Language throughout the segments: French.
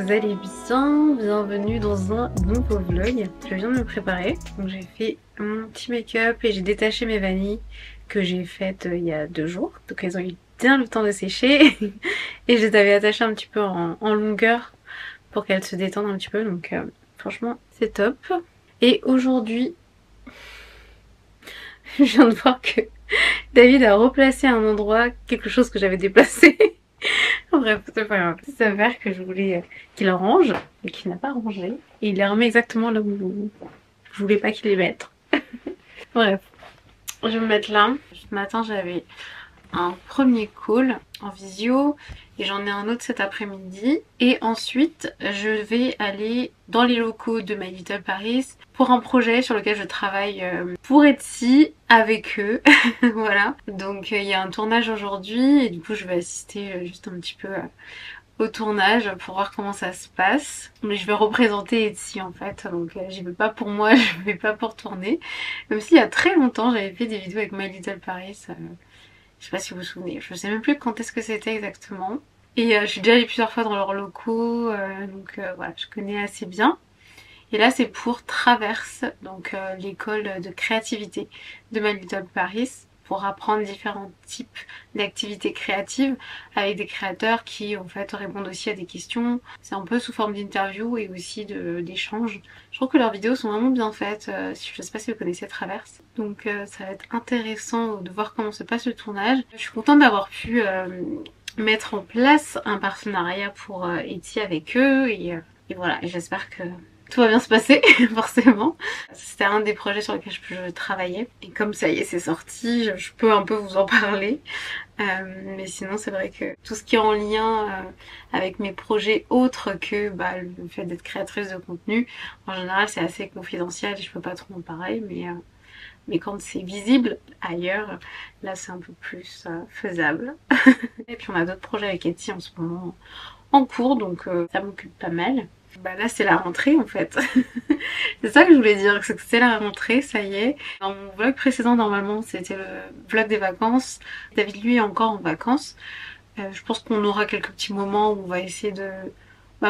vous allez bien, bienvenue dans un nouveau vlog. Je viens de me préparer, donc j'ai fait mon petit make-up et j'ai détaché mes vanilles que j'ai faites il y a 2 jours. Donc elles ont eu bien le temps de sécher et je les avais attachées un petit peu en longueur pour qu'elles se détendent un petit peu, donc franchement c'est top. Et aujourd'hui, je viens de voir que David a replacé à un endroit quelque chose que j'avais déplacé. Bref, c'est pas grave. C'est affaire que je voulais qu'il range, mais qu'il n'a pas rangé. Et il les remet exactement là où je voulais pas qu'il les mette. Bref, je vais me mettre là. Ce matin, j'avais un premier call en visio et j'en ai un autre cet après-midi. Et ensuite, je vais aller dans les locaux de My Little Paris pour un projet sur lequel je travaille pour Etsy avec eux. Voilà. Donc il y a un tournage aujourd'hui et du coup je vais assister juste un petit peu au tournage pour voir comment ça se passe. Mais je vais représenter Etsy en fait, donc j'y vais pas pour moi, je vais pas pour tourner. Même s'il y a très longtemps j'avais fait des vidéos avec My Little Paris, je sais pas si vous vous souvenez, je sais même plus quand est-ce que c'était exactement. Et je suis déjà allée plusieurs fois dans leurs locaux, donc voilà, je connais assez bien. Et là c'est pour Traverse, donc l'école de créativité de My Little Paris, pour apprendre différents types d'activités créatives avec des créateurs qui en fait répondent aussi à des questions. C'est un peu sous forme d'interview et aussi d'échanges. Je trouve que leurs vidéos sont vraiment bien faites, je sais pas si vous connaissez Traverse. Donc ça va être intéressant de voir comment se passe le tournage. Je suis contente d'avoir pu mettre en place un partenariat pour Etsy avec eux et voilà, et j'espère que tout va bien se passer, forcément. C'était un des projets sur lesquels je travaillais. Et comme ça y est, c'est sorti, je peux un peu vous en parler. Mais sinon, c'est vrai que tout ce qui est en lien avec mes projets autres que le fait d'être créatrice de contenu, en général, c'est assez confidentiel et je peux pas trop en parler. Mais quand c'est visible ailleurs, là, c'est un peu plus faisable. Et puis, on a d'autres projets avec Etsy en ce moment en cours, donc ça m'occupe pas mal. Là c'est la rentrée en fait. C'est ça que je voulais dire, que c'est la rentrée, ça y est. Dans mon vlog précédent normalement c'était le vlog des vacances. David lui est encore en vacances. Je pense qu'on aura quelques petits moments où on va essayer de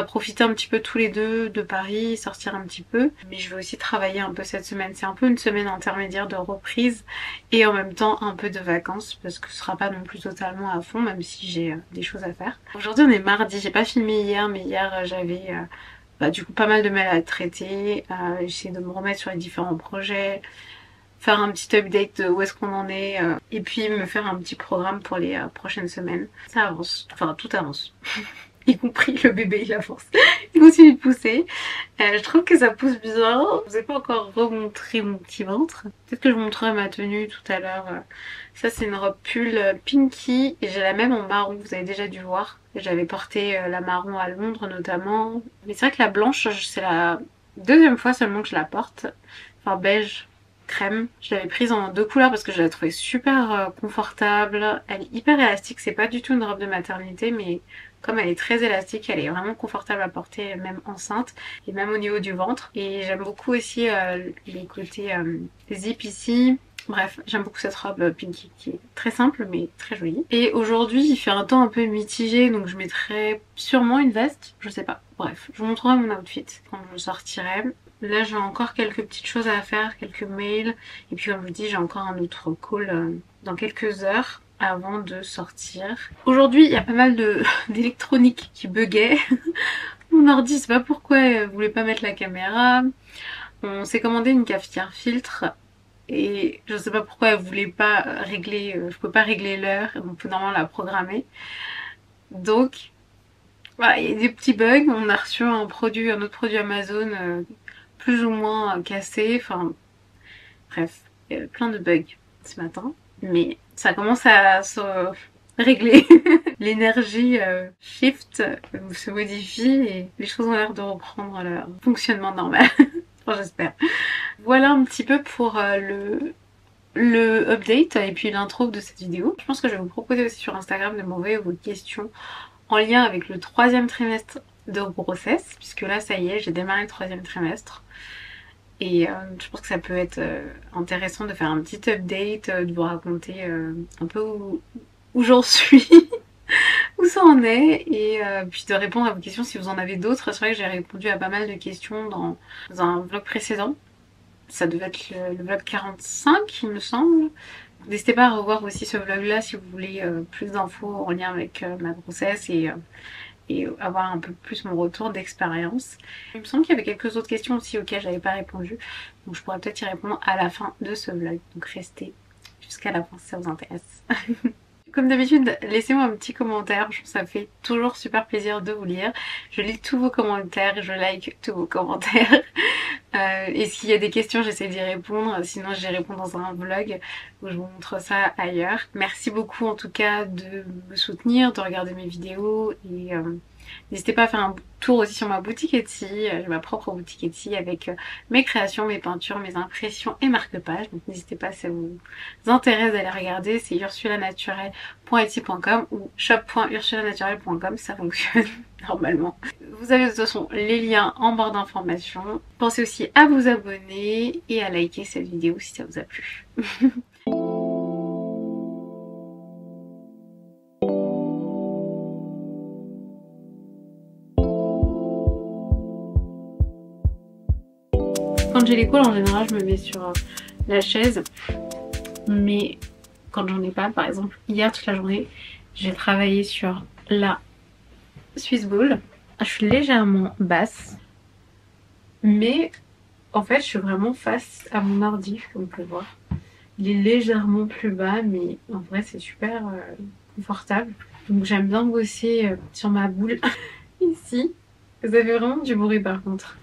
profiter un petit peu tous les deux de Paris, sortir un petit peu. Mais je vais aussi travailler un peu cette semaine. C'est un peu une semaine intermédiaire de reprise et en même temps un peu de vacances parce que ce sera pas non plus totalement à fond même si j'ai des choses à faire. Aujourd'hui on est mardi, j'ai pas filmé hier mais hier j'avais du coup pas mal de mails à traiter, j'essaie de me remettre sur les différents projets, faire un petit update de où est-ce qu'on en est et puis me faire un petit programme pour les prochaines semaines. Ça avance, enfin tout avance. Y compris le bébé, il avance. Il continue de pousser. Je trouve que ça pousse bien. Je vous ai pas encore remontré mon petit ventre. Peut-être que je vous montrerai ma tenue tout à l'heure. Ça c'est une robe pull pinky et j'ai la même en marron, vous avez déjà dû voir. J'avais porté la marron à Londres notamment. Mais c'est vrai que la blanche, c'est la deuxième fois seulement que je la porte. Enfin beige crème. Je l'avais prise en 2 couleurs parce que je la trouvais super confortable. Elle est hyper élastique, c'est pas du tout une robe de maternité mais comme elle est très élastique, elle est vraiment confortable à porter même enceinte et même au niveau du ventre. Et j'aime beaucoup aussi les côtés zip ici. Bref, j'aime beaucoup cette robe pinky qui est très simple mais très jolie. Et aujourd'hui il fait un temps un peu mitigé donc je mettrai sûrement une veste, je sais pas. Bref, je vous montrerai mon outfit quand je sortirai. Là j'ai encore quelques petites choses à faire, quelques mails. Et puis comme je vous dis j'ai encore un autre call dans quelques heures avant de sortir. Aujourd'hui il y a pas mal d'électronique qui buguait. Mon ordi, je sais pas pourquoi elle voulait pas mettre la caméra. On s'est commandé une cafetière filtre et je sais pas pourquoi elle voulait pas régler, je peux pas régler l'heure, on peut normalement la programmer. Donc voilà, il y a des petits bugs, on a reçu un autre produit Amazon plus ou moins cassé, enfin bref, il y avait plein de bugs ce matin. Mais ça commence à se régler. L'énergie shift, se modifie et les choses ont l'air de reprendre leur fonctionnement normal. Enfin, j'espère. Voilà un petit peu pour le update et puis l'intro de cette vidéo. Je pense que je vais vous proposer aussi sur Instagram de m'envoyer vos questions en lien avec le 3e trimestre de grossesse, puisque là ça y est, j'ai démarré le 3e trimestre. Et je pense que ça peut être intéressant de faire un petit update, de vous raconter un peu où j'en suis, où ça en est et puis de répondre à vos questions si vous en avez d'autres. C'est vrai que j'ai répondu à pas mal de questions dans un vlog précédent. Ça devait être le vlog 45 il me semble. N'hésitez pas à revoir aussi ce vlog là si vous voulez plus d'infos en lien avec ma grossesse et avoir un peu plus mon retour d'expérience. Il me semble qu'il y avait quelques autres questions aussi auxquelles j'avais pas répondu. Donc je pourrais peut-être y répondre à la fin de ce vlog. Donc restez jusqu'à la fin si ça vous intéresse. Comme d'habitude, laissez-moi un petit commentaire, ça fait toujours super plaisir de vous lire. Je lis tous vos commentaires et je like tous vos commentaires. Et s'il y a des questions, j'essaie d'y répondre, sinon j'y réponds dans un vlog où je vous montre ça ailleurs. Merci beaucoup en tout cas de me soutenir, de regarder mes vidéos et n'hésitez pas à faire un tour aussi sur ma boutique Etsy. J'ai ma propre boutique Etsy avec mes créations, mes peintures, mes impressions et marque-pages. Donc n'hésitez pas si ça vous intéresse d'aller regarder. C'est ursulaNaturelle.etsy.com ou shop.ursulaNaturelle.com. Ça fonctionne normalement. Vous avez de toute façon les liens en barre d'informations. Pensez aussi à vous abonner et à liker cette vidéo si ça vous a plu. Quand j'ai les calls, en général, je me mets sur la chaise. Mais quand j'en ai pas, par exemple, hier toute la journée, j'ai travaillé sur la Swiss Ball. Je suis légèrement basse. Mais en fait, je suis vraiment face à mon ordi, comme on peut voir. Il est légèrement plus bas, mais en vrai, c'est super confortable. Donc j'aime bien bosser sur ma boule ici. Ça fait vraiment du bruit par contre.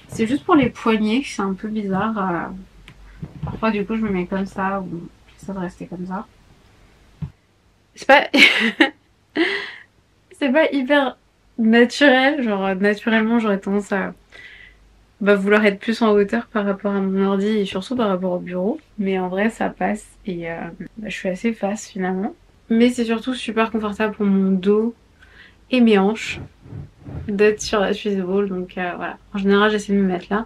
C'est juste pour les poignets que c'est un peu bizarre. Parfois du coup je me mets comme ça ou j'essaie de rester comme ça. C'est pas... c'est pas hyper naturel. Genre naturellement j'aurais tendance à vouloir être plus en hauteur par rapport à mon ordi et surtout par rapport au bureau. Mais en vrai ça passe et je suis assez face finalement. Mais c'est surtout super confortable pour mon dos et mes hanches d'être sur la Swiss Ball. Donc voilà, en général j'essaie de me mettre là.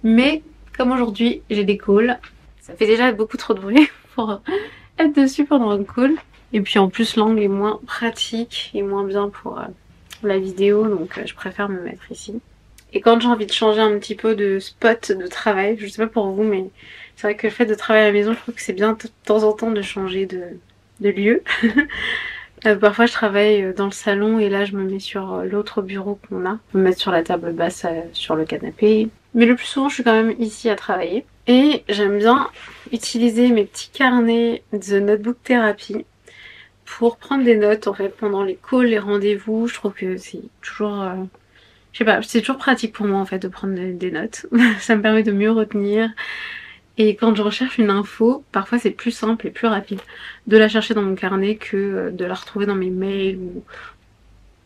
Mais comme aujourd'hui j'ai des calls, ça fait déjà beaucoup trop de bruit pour être dessus pendant un call. Et puis en plus l'angle est moins pratique et moins bien pour la vidéo, donc je préfère me mettre ici. Et quand j'ai envie de changer un petit peu de spot de travail, je sais pas pour vous, mais c'est vrai que le fait de travailler à la maison, je trouve que c'est bien de temps en temps de changer de lieu. Parfois je travaille dans le salon et là je me mets sur l'autre bureau qu'on a. Je me mettre sur la table basse sur le canapé. Mais le plus souvent je suis quand même ici à travailler. Et j'aime bien utiliser mes petits carnets The Notebook Therapy pour prendre des notes en fait pendant les calls, les rendez-vous. Je trouve que c'est toujours... je sais pas, c'est toujours pratique pour moi en fait de prendre des notes. Ça me permet de mieux retenir. Et quand je recherche une info, parfois c'est plus simple et plus rapide de la chercher dans mon carnet que de la retrouver dans mes mails ou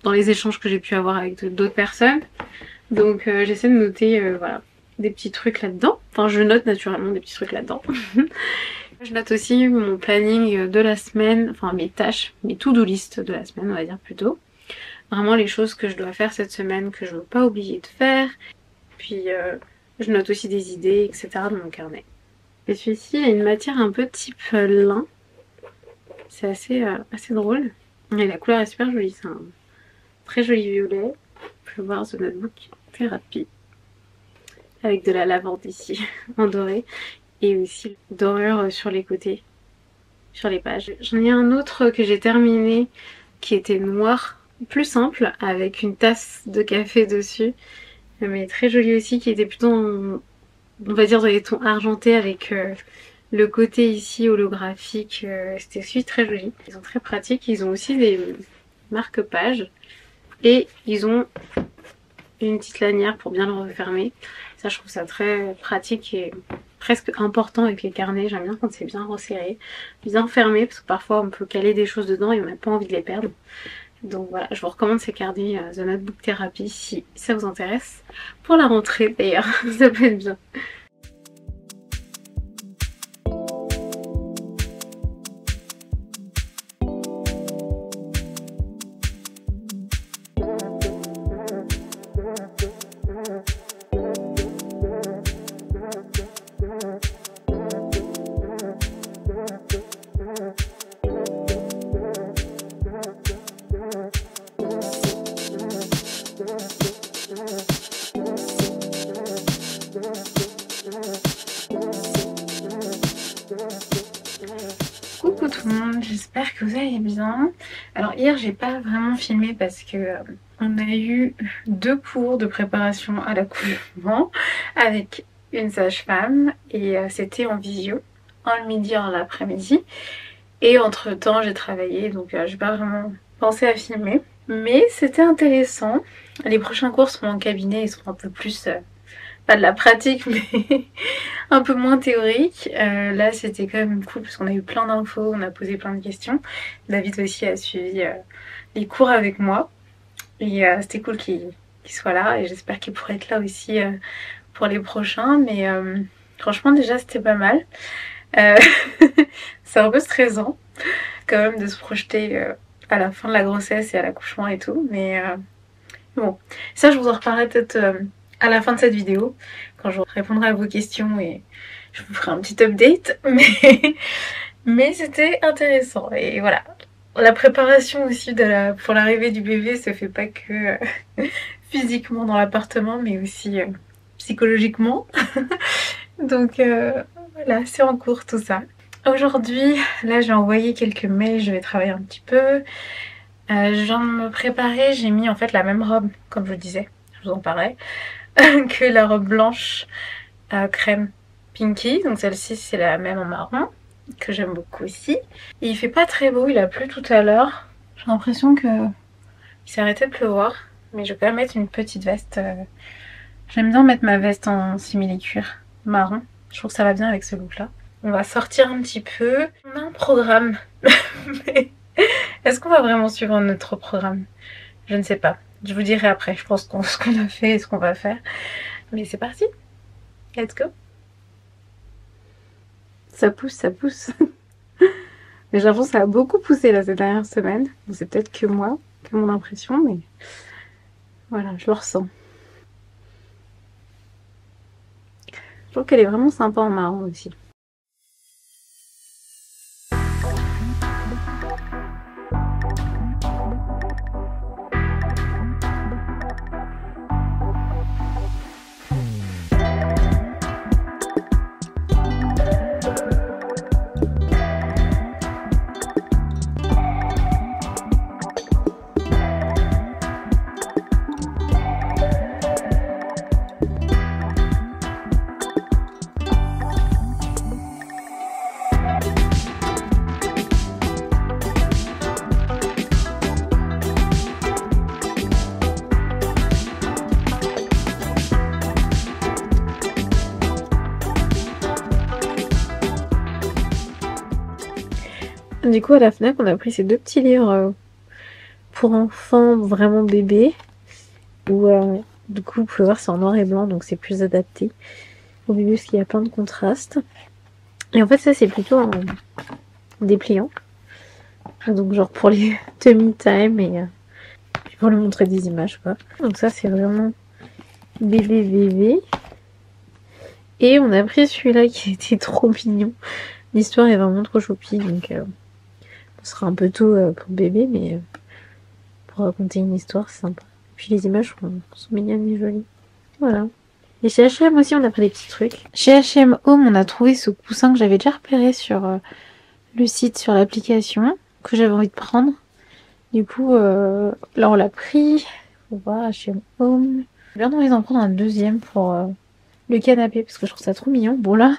dans les échanges que j'ai pu avoir avec d'autres personnes. Donc j'essaie de noter voilà, des petits trucs là-dedans. Enfin je note naturellement des petits trucs là-dedans. Je note aussi mon planning de la semaine, enfin mes tâches, mes to-do list de la semaine on va dire plutôt. Vraiment les choses que je dois faire cette semaine que je ne veux pas oublier de faire. Puis je note aussi des idées etc. dans mon carnet. Et celui-ci a une matière un peu type lin. C'est assez drôle. Et la couleur est super jolie, c'est un très joli violet. Vous pouvez voir The Notebook Therapy. Avec de la lavande ici, en doré. Et aussi dorure sur les côtés, sur les pages. J'en ai un autre que j'ai terminé qui était noir, plus simple, avec une tasse de café dessus. Mais très joli aussi, qui était plutôt... on va dire dans les tons argentés avec le côté ici holographique, c'était aussi très joli. Ils sont très pratiques, ils ont aussi des marque-pages et ils ont une petite lanière pour bien le refermer. Ça je trouve ça très pratique et presque important avec les carnets. J'aime bien quand c'est bien resserré, bien fermé parce que parfois on peut caler des choses dedans et on n'a pas envie de les perdre. Donc voilà, je vous recommande ces carnets The Notebook Therapy si ça vous intéresse. Pour la rentrée d'ailleurs, ça peut être bien. Coucou tout le monde, j'espère que vous allez bien. Alors hier j'ai pas vraiment filmé parce que on a eu 2 cours de préparation à l'accouchement avec une sage-femme et c'était en visio, un le midi, un l'après-midi. Et entre temps j'ai travaillé donc j'ai pas vraiment pensé à filmer. Mais c'était intéressant. Les prochains cours seront en cabinet, ils seront un peu plus, pas de la pratique mais un peu moins théorique. Là c'était quand même cool parce qu'on a eu plein d'infos, on a posé plein de questions. David aussi a suivi les cours avec moi. Et c'était cool qu'il soit là et j'espère qu'il pourra être là aussi pour les prochains. Mais franchement déjà c'était pas mal. Euh, c'est un peu stressant quand même de se projeter à la fin de la grossesse et à l'accouchement et tout. Mais bon, ça je vous en reparlerai peut-être à la fin de cette vidéo quand je répondrai à vos questions et je vous ferai un petit update. Mais c'était intéressant et voilà. La préparation aussi pour l'arrivée du bébé se fait pas que physiquement dans l'appartement mais aussi psychologiquement. Donc voilà, c'est en cours tout ça. Aujourd'hui, là j'ai envoyé quelques mails, je vais travailler un petit peu. Je viens de me préparer, j'ai mis en fait la même robe, comme je vous disais, je vous en parlais, que la robe blanche crème pinky. Donc celle-ci c'est la même en marron, que j'aime beaucoup aussi. Et il fait pas très beau, il a plu tout à l'heure. J'ai l'impression que il s'est arrêté de pleuvoir, mais je vais quand même mettre une petite veste. J'aime bien mettre ma veste en simili-cuir marron, je trouve que ça va bien avec ce look là. On va sortir un petit peu. On a un programme. Mais est-ce qu'on va vraiment suivre notre programme? Je ne sais pas. Je vous dirai après, je pense ce qu'on a fait et ce qu'on va faire. Mais c'est parti. Let's go. Ça pousse, ça pousse. Mais j'ai l'impression que ça a beaucoup poussé là ces dernières semaines. C'est peut-être que moi, que mon impression, mais voilà, je le ressens. Je trouve qu'elle est vraiment sympa en marron aussi. Du coup à la Fnac on a pris ces 2 petits livres pour enfants vraiment bébés où du coup vous pouvez voir c'est en noir et blanc donc c'est plus adapté au bébé parce qu'il y a plein de contrastes. Et en fait ça c'est plutôt en dépliant. Donc genre pour les tummy time et pour lui montrer des images quoi. Donc ça c'est vraiment bébé. Et on a pris celui-là qui était trop mignon. L'histoire est vraiment trop choupie donc on sera un peu tôt pour bébé mais pour raconter une histoire c'est sympa. Puis les images sont mignonnes et jolies. Voilà. Et chez H&M aussi on a pris des petits trucs. Chez H&M Home on a trouvé ce coussin que j'avais déjà repéré sur le site, sur l'application, que j'avais envie de prendre. Du coup là on l'a pris. On va H&M Home. J'ai bien envie d'en prendre un deuxième pour le canapé parce que je trouve ça trop mignon. Bon là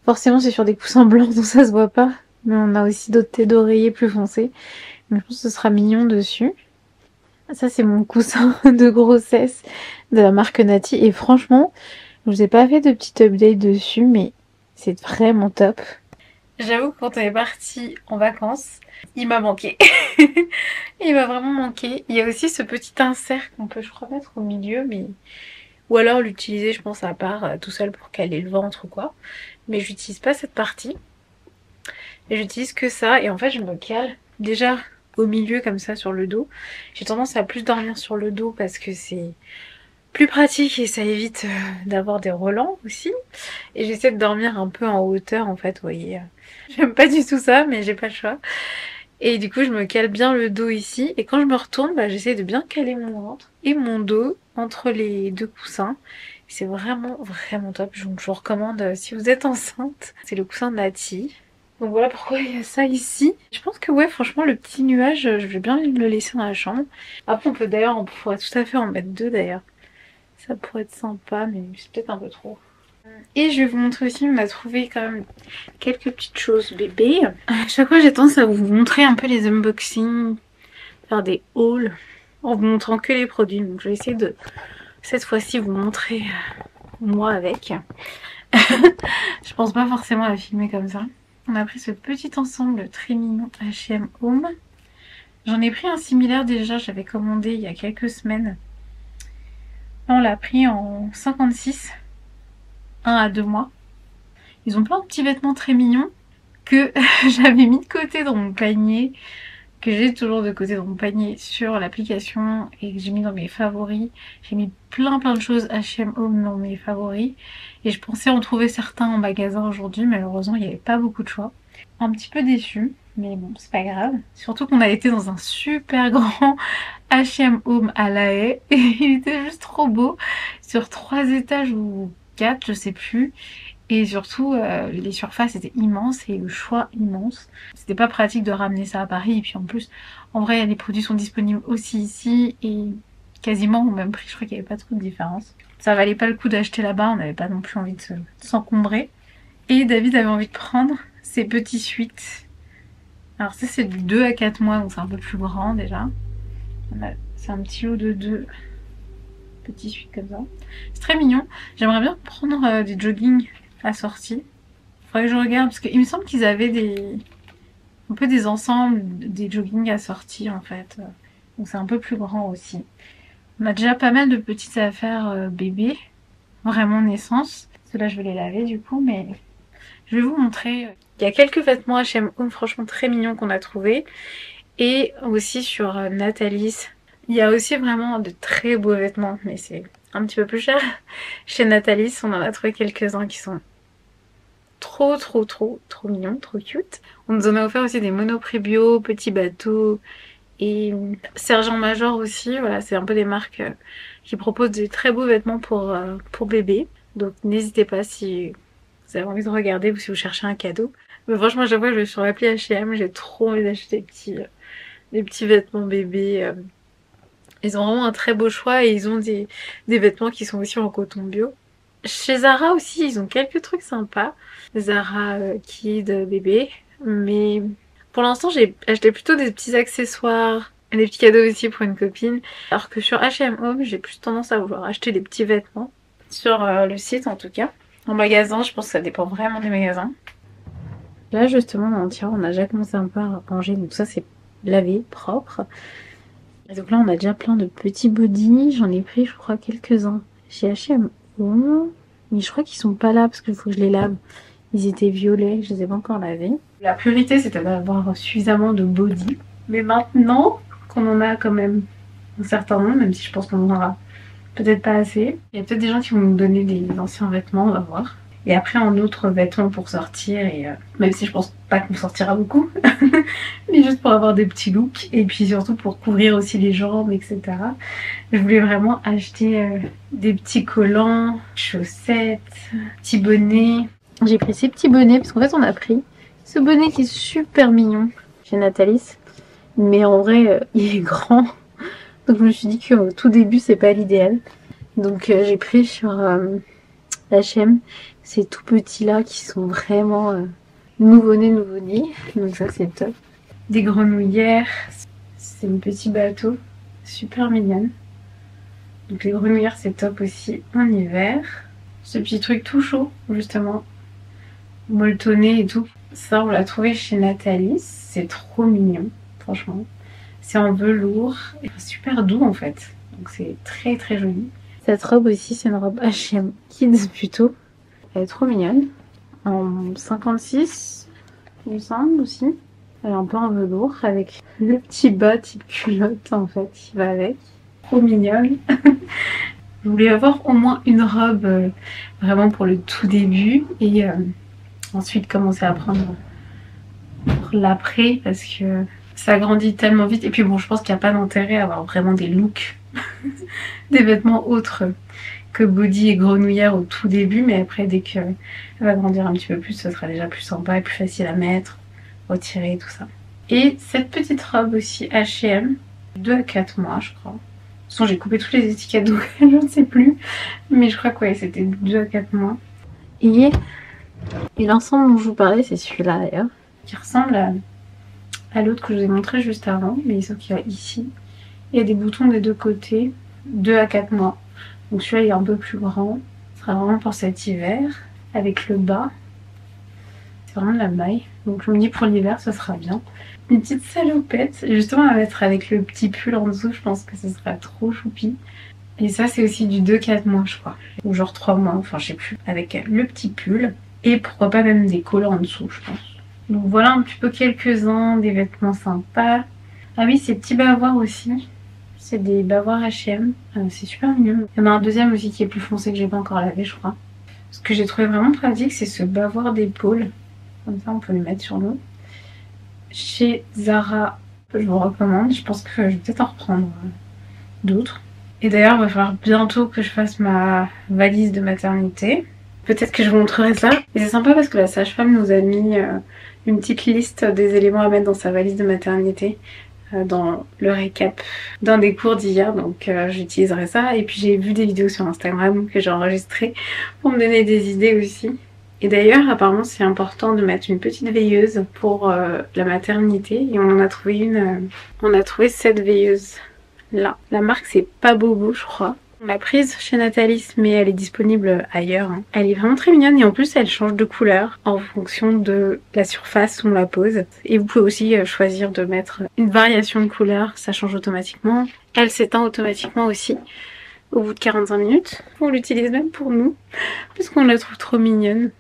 forcément c'est sur des coussins blancs donc ça se voit pas. Mais on a aussi d'autres têtes d'oreiller plus foncées. Mais je pense que ce sera mignon dessus. Ça c'est mon coussin de grossesse de la marque Nati. Et franchement, je vous ai pas fait de petite update dessus, mais c'est vraiment top. J'avoue que quand on est parti en vacances, il m'a manqué. Il m'a vraiment manqué. Il y a aussi ce petit insert qu'on peut je crois mettre au milieu, mais... Ou alors l'utiliser je pense à part tout seul pour caler le ventre ou quoi. Mais j'utilise pas cette partie. Et j'utilise que ça et en fait je me cale déjà au milieu comme ça sur le dos. J'ai tendance à plus dormir sur le dos parce que c'est plus pratique et ça évite d'avoir des relents aussi. Et j'essaie de dormir un peu en hauteur en fait, vous voyez. J'aime pas du tout ça mais j'ai pas le choix. Et du coup je me cale bien le dos ici et quand je me retourne j'essaie de bien caler mon ventre et mon dos entre les 2 coussins. C'est vraiment vraiment top. Je vous recommande si vous êtes enceinte. C'est le coussin de Nati. Donc voilà pourquoi il y a ça ici. Je pense que ouais, franchement, le petit nuage, je vais bien le laisser dans la chambre. Après, on pourrait tout à fait en mettre deux d'ailleurs. Ça pourrait être sympa, mais c'est peut-être un peu trop. Et je vais vous montrer aussi, on a trouvé quand même quelques petites choses bébés. À chaque fois, j'ai tendance à vous montrer un peu les unboxings, faire des hauls, en vous montrant que les produits. Donc je vais essayer de, cette fois-ci, vous montrer moi avec. Je pense pas forcément à filmer comme ça. On a pris ce petit ensemble très mignon H&M Home. J'en ai pris un similaire déjà, j'avais commandé il y a quelques semaines. Là, on l'a pris en 56, 1 à 2 mois. Ils ont plein de petits vêtements très mignons que j'avais mis de côté dans mon panier, que j'ai toujours de côté dans mon panier sur l'application et que j'ai mis dans mes favoris. J'ai mis plein de choses H&M Home dans mes favoris et je pensais en trouver certains en magasin aujourd'hui, malheureusement il n'y avait pas beaucoup de choix. Un petit peu déçue, mais bon c'est pas grave. Surtout qu'on a été dans un super grand H&M Home à La Haye et il était juste trop beau, sur 3 étages ou 4 je sais plus. Et surtout, les surfaces étaient immenses et le choix immense. C'était pas pratique de ramener ça à Paris. Et puis en plus, en vrai, les produits sont disponibles aussi ici et quasiment au même prix. Je crois qu'il n'y avait pas trop de différence. Ça valait pas le coup d'acheter là-bas. On n'avait pas non plus envie de s'encombrer. Et David avait envie de prendre ces petits suites. Alors ça, c'est du 2 à 4 mois, donc c'est un peu plus grand déjà. C'est un petit lot de 2 petits suites comme ça. C'est très mignon. J'aimerais bien prendre des joggings assortis. Faudrait que je regarde parce qu'il me semble qu'ils avaient un peu des ensembles, des joggings assortis en fait. Donc c'est un peu plus grand aussi. On a déjà pas mal de petites affaires bébés, vraiment naissance. Ceux-là je vais les laver du coup, mais je vais vous montrer. Il y a quelques vêtements H&M Home franchement très mignons qu'on a trouvés. Et aussi sur Natalis. Il y a aussi vraiment de très beaux vêtements, mais c'est un petit peu plus cher. Chez Natalis, on en a trouvé quelques-uns qui sont trop mignons, trop cute. On nous en a offert aussi des Monoprix bio, Petit Bateau et Sergent Major aussi. Voilà, c'est un peu des marques qui proposent des très beaux vêtements pour bébé. Donc n'hésitez pas si vous avez envie de regarder ou si vous cherchez un cadeau. Mais franchement, à chaque fois que je vais sur l'appli H&M, j'ai trop envie d'acheter des petits vêtements bébés. Ils ont vraiment un très beau choix et ils ont des vêtements qui sont aussi en coton bio. Chez Zara aussi, ils ont quelques trucs sympas. Zara Kid bébé. Mais pour l'instant, j'ai acheté plutôt des petits accessoires, des petits cadeaux aussi pour une copine. Alors que sur H&M Home, j'ai plus tendance à vouloir acheter des petits vêtements. Sur le site en tout cas. En magasin, je pense que ça dépend vraiment des magasins. Là justement dans le tiroir, on a déjà commencé un peu à ranger. Donc ça c'est lavé, propre. Et donc là on a déjà plein de petits bodys. J'en ai pris je crois quelques-uns chez H&M Home. Mais je crois qu'ils sont pas là parce qu'il faut que je les lave. Ils étaient violets, je les ai pas encore lavés. La priorité c'était d'avoir suffisamment de body. Mais maintenant qu'on en a quand même un certain nombre, même si je pense qu'on en aura peut-être pas assez. Il y a peut-être des gens qui vont nous donner des anciens vêtements, on va voir. Et après en autres vêtements pour sortir, et même si je pense pas qu'on sortira beaucoup, mais juste pour avoir des petits looks, et puis surtout pour couvrir aussi les jambes, etc. Je voulais vraiment acheter des petits collants, chaussettes, petits bonnets. J'ai pris ces petits bonnets, parce qu'en fait on a pris ce bonnet qui est super mignon chez Natalis, mais en vrai il est grand. Donc je me suis dit qu'au tout début c'est pas l'idéal. Donc j'ai pris sur H&M ces tout petits là qui sont vraiment nouveau-nés. Donc ça c'est top. Des grenouillères, c'est un petit bateau, super mignonne. Donc les grenouillères c'est top aussi en hiver. Ce petit truc tout chaud justement, molletonné et tout. Ça on l'a trouvé chez Natalis, c'est trop mignon franchement. C'est en velours, et super doux en fait, donc c'est très joli. Cette robe aussi, c'est une robe H&M Kids plutôt. Elle est trop mignonne. En 56, il me semble aussi. Elle est un peu en velours avec le petit bas type culotte en fait qui va avec. Trop mignonne. Je voulais avoir au moins une robe vraiment pour le tout début et ensuite commencer à prendre pour l'après parce que ça grandit tellement vite. Et puis bon, je pense qu'il n'y a pas d'intérêt à avoir vraiment des looks, des vêtements autres que body et grenouillère au tout début, mais après dès qu'elle va grandir un petit peu plus, ce sera déjà plus sympa et plus facile à mettre, retirer, tout ça. Et cette petite robe aussi H&M, 2 à 4 mois je crois. De toute façon j'ai coupé toutes les étiquettes donc je ne sais plus, mais je crois que ouais, c'était 2 à 4 mois. Et l'ensemble dont je vous parlais, c'est celui-là d'ailleurs, qui ressemble à l'autre que je vous ai montré juste avant, mais sauf qu'il y a ici. Il y a des boutons des deux côtés, 2 à 4 mois. Donc celui-là il est un peu plus grand. Ce sera vraiment pour cet hiver. Avec le bas. C'est vraiment de la maille. Donc je me dis pour l'hiver ce sera bien. Une petite salopette. Justement à mettre avec le petit pull en dessous. Je pense que ce sera trop choupi. Et ça c'est aussi du 2-4 mois je crois. Ou genre 3 mois, enfin je sais plus. Avec le petit pull. Et pourquoi pas même des collants en dessous je pense. Donc voilà un petit peu quelques-uns des vêtements sympas. Ah oui, ces petits bavoirs aussi. C'est des bavoirs H&M. C'est super mignon. Il y en a un deuxième aussi qui est plus foncé que j'ai pas encore lavé je crois. Ce que j'ai trouvé vraiment pratique c'est ce bavoir d'épaule. Comme ça on peut le mettre sur nous. Chez Zara, je vous recommande. Je pense que je vais peut-être en reprendre d'autres. Et d'ailleurs il va falloir bientôt que je fasse ma valise de maternité. Peut-être que je vous montrerai ça. Et c'est sympa parce que la sage-femme nous a mis une petite liste des éléments à mettre dans sa valise de maternité dans le récap d'un des cours d'hier, donc j'utiliserai ça. Et puis j'ai vu des vidéos sur Instagram que j'ai enregistrées pour me donner des idées aussi. Et d'ailleurs apparemment c'est important de mettre une petite veilleuse pour la maternité, et on en a trouvé une, on a trouvé cette veilleuse là. La marque c'est Pas Bobo je crois. On l'a prise chez Natalis mais elle est disponible ailleurs. Elle est vraiment très mignonne et en plus elle change de couleur en fonction de la surface où on la pose. Et vous pouvez aussi choisir de mettre une variation de couleur, ça change automatiquement. Elle s'éteint automatiquement aussi au bout de 45 minutes. On l'utilise même pour nous parce qu'on la trouve trop mignonne.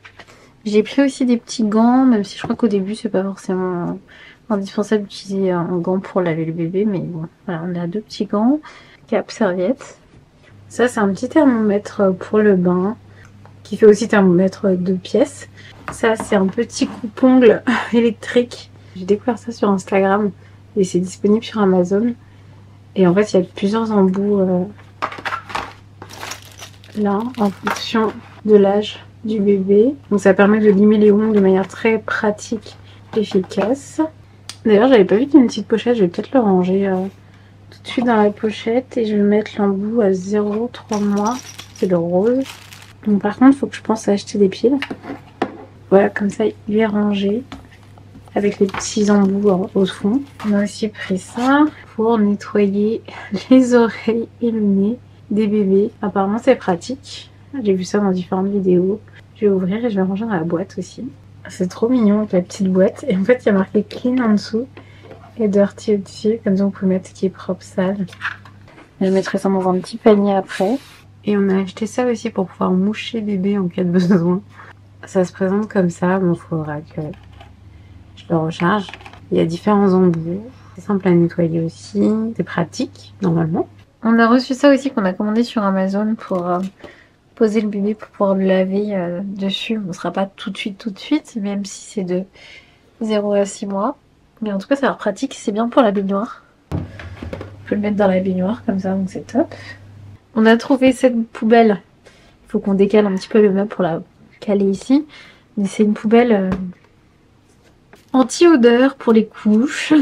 J'ai pris aussi des petits gants, même si je crois qu'au début c'est pas forcément indispensable d'utiliser un gant pour laver le bébé, mais bon, voilà, on a 2 petits gants, cap serviette. Ça c'est un petit thermomètre pour le bain, qui fait aussi thermomètre 2 pièces. Ça c'est un petit coupe-ongle électrique. J'ai découvert ça sur Instagram et c'est disponible sur Amazon. Et en fait il y a plusieurs embouts là, en fonction de l'âge du bébé. Donc ça permet de limer les ongles de manière très pratique et efficace. D'ailleurs j'avais pas vu qu'il y a une petite pochette, je vais peut-être le ranger tout de suite dans la pochette et je vais mettre l'embout à 0,3 mois. C'est le rose. Donc par contre il faut que je pense à acheter des piles. Voilà, comme ça il est rangé avec les petits embouts au fond. On a aussi pris ça pour nettoyer les oreilles et le nez des bébés. Apparemment c'est pratique. J'ai vu ça dans différentes vidéos. Je vais ouvrir et je vais ranger dans la boîte aussi. C'est trop mignon avec la petite boîte. Et en fait il y a marqué clean en dessous et dirty au-dessus. Comme ça on peut mettre ce qui est propre, sale. Je mettrai ça dans un petit panier après. Et on a acheté ça aussi pour pouvoir moucher bébé en cas de besoin. Ça se présente comme ça. Bon, faudra que je le recharge. Il y a différents embouts. C'est simple à nettoyer aussi. C'est pratique normalement. On a reçu ça aussi qu'on a commandé sur Amazon pour poser le bébé pour pouvoir le laver dessus. On ne sera pas tout de suite, même si c'est de 0 à 6 mois. Mais en tout cas, ça a l'air pratique. C'est bien pour la baignoire. On peut le mettre dans la baignoire comme ça, donc c'est top. On a trouvé cette poubelle. Il faut qu'on décale un petit peu le meuble pour la caler ici. Mais c'est une poubelle anti-odeur pour les couches.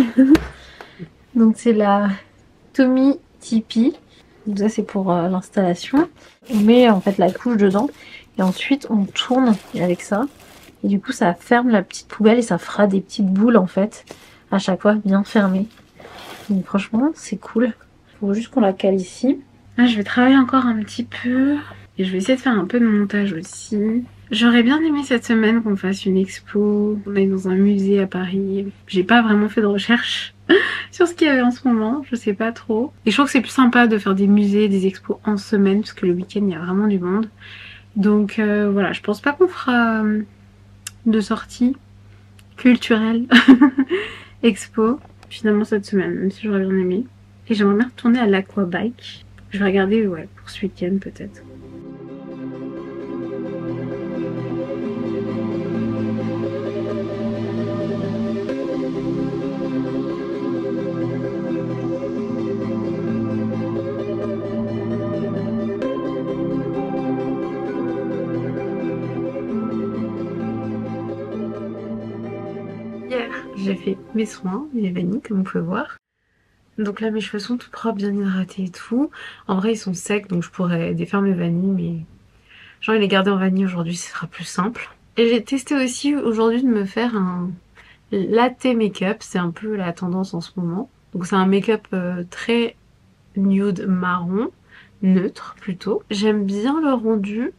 Donc c'est la Tommy Tipeee. Donc ça c'est pour l'installation. On met en fait la couche dedans et ensuite on tourne avec ça. Et du coup ça ferme la petite poubelle et ça fera des petites boules en fait à chaque fois bien fermées. Donc franchement c'est cool. Il faut juste qu'on la cale ici. Là je vais travailler encore un petit peu et je vais essayer de faire un peu de montage aussi. J'aurais bien aimé cette semaine qu'on fasse une expo, on aille dans un musée à Paris. J'ai pas vraiment fait de recherche sur ce qu'il y avait en ce moment, je sais pas trop. Et je trouve que c'est plus sympa de faire des musées, des expos en semaine, parce que le week-end il y a vraiment du monde. Donc voilà, je pense pas qu'on fera de sortie culturelle expo finalement cette semaine, même si j'aurais bien aimé. Et j'aimerais bien retourner à l'aquabike. Je vais regarder ouais, pour ce week-end peut-être. j'ai fait mes soins, mes vanilles comme vous pouvez voir. Donc là mes cheveux sont tout propres, bien hydratés et tout. En vrai ils sont secs donc je pourrais défaire mes vanilles mais j'ai envie de les garder en vanille aujourd'hui, ce sera plus simple. Et j'ai testé aussi aujourd'hui de me faire un latte make-up, c'est un peu la tendance en ce moment. Donc c'est un make-up très nude marron, neutre plutôt. J'aime bien le rendu,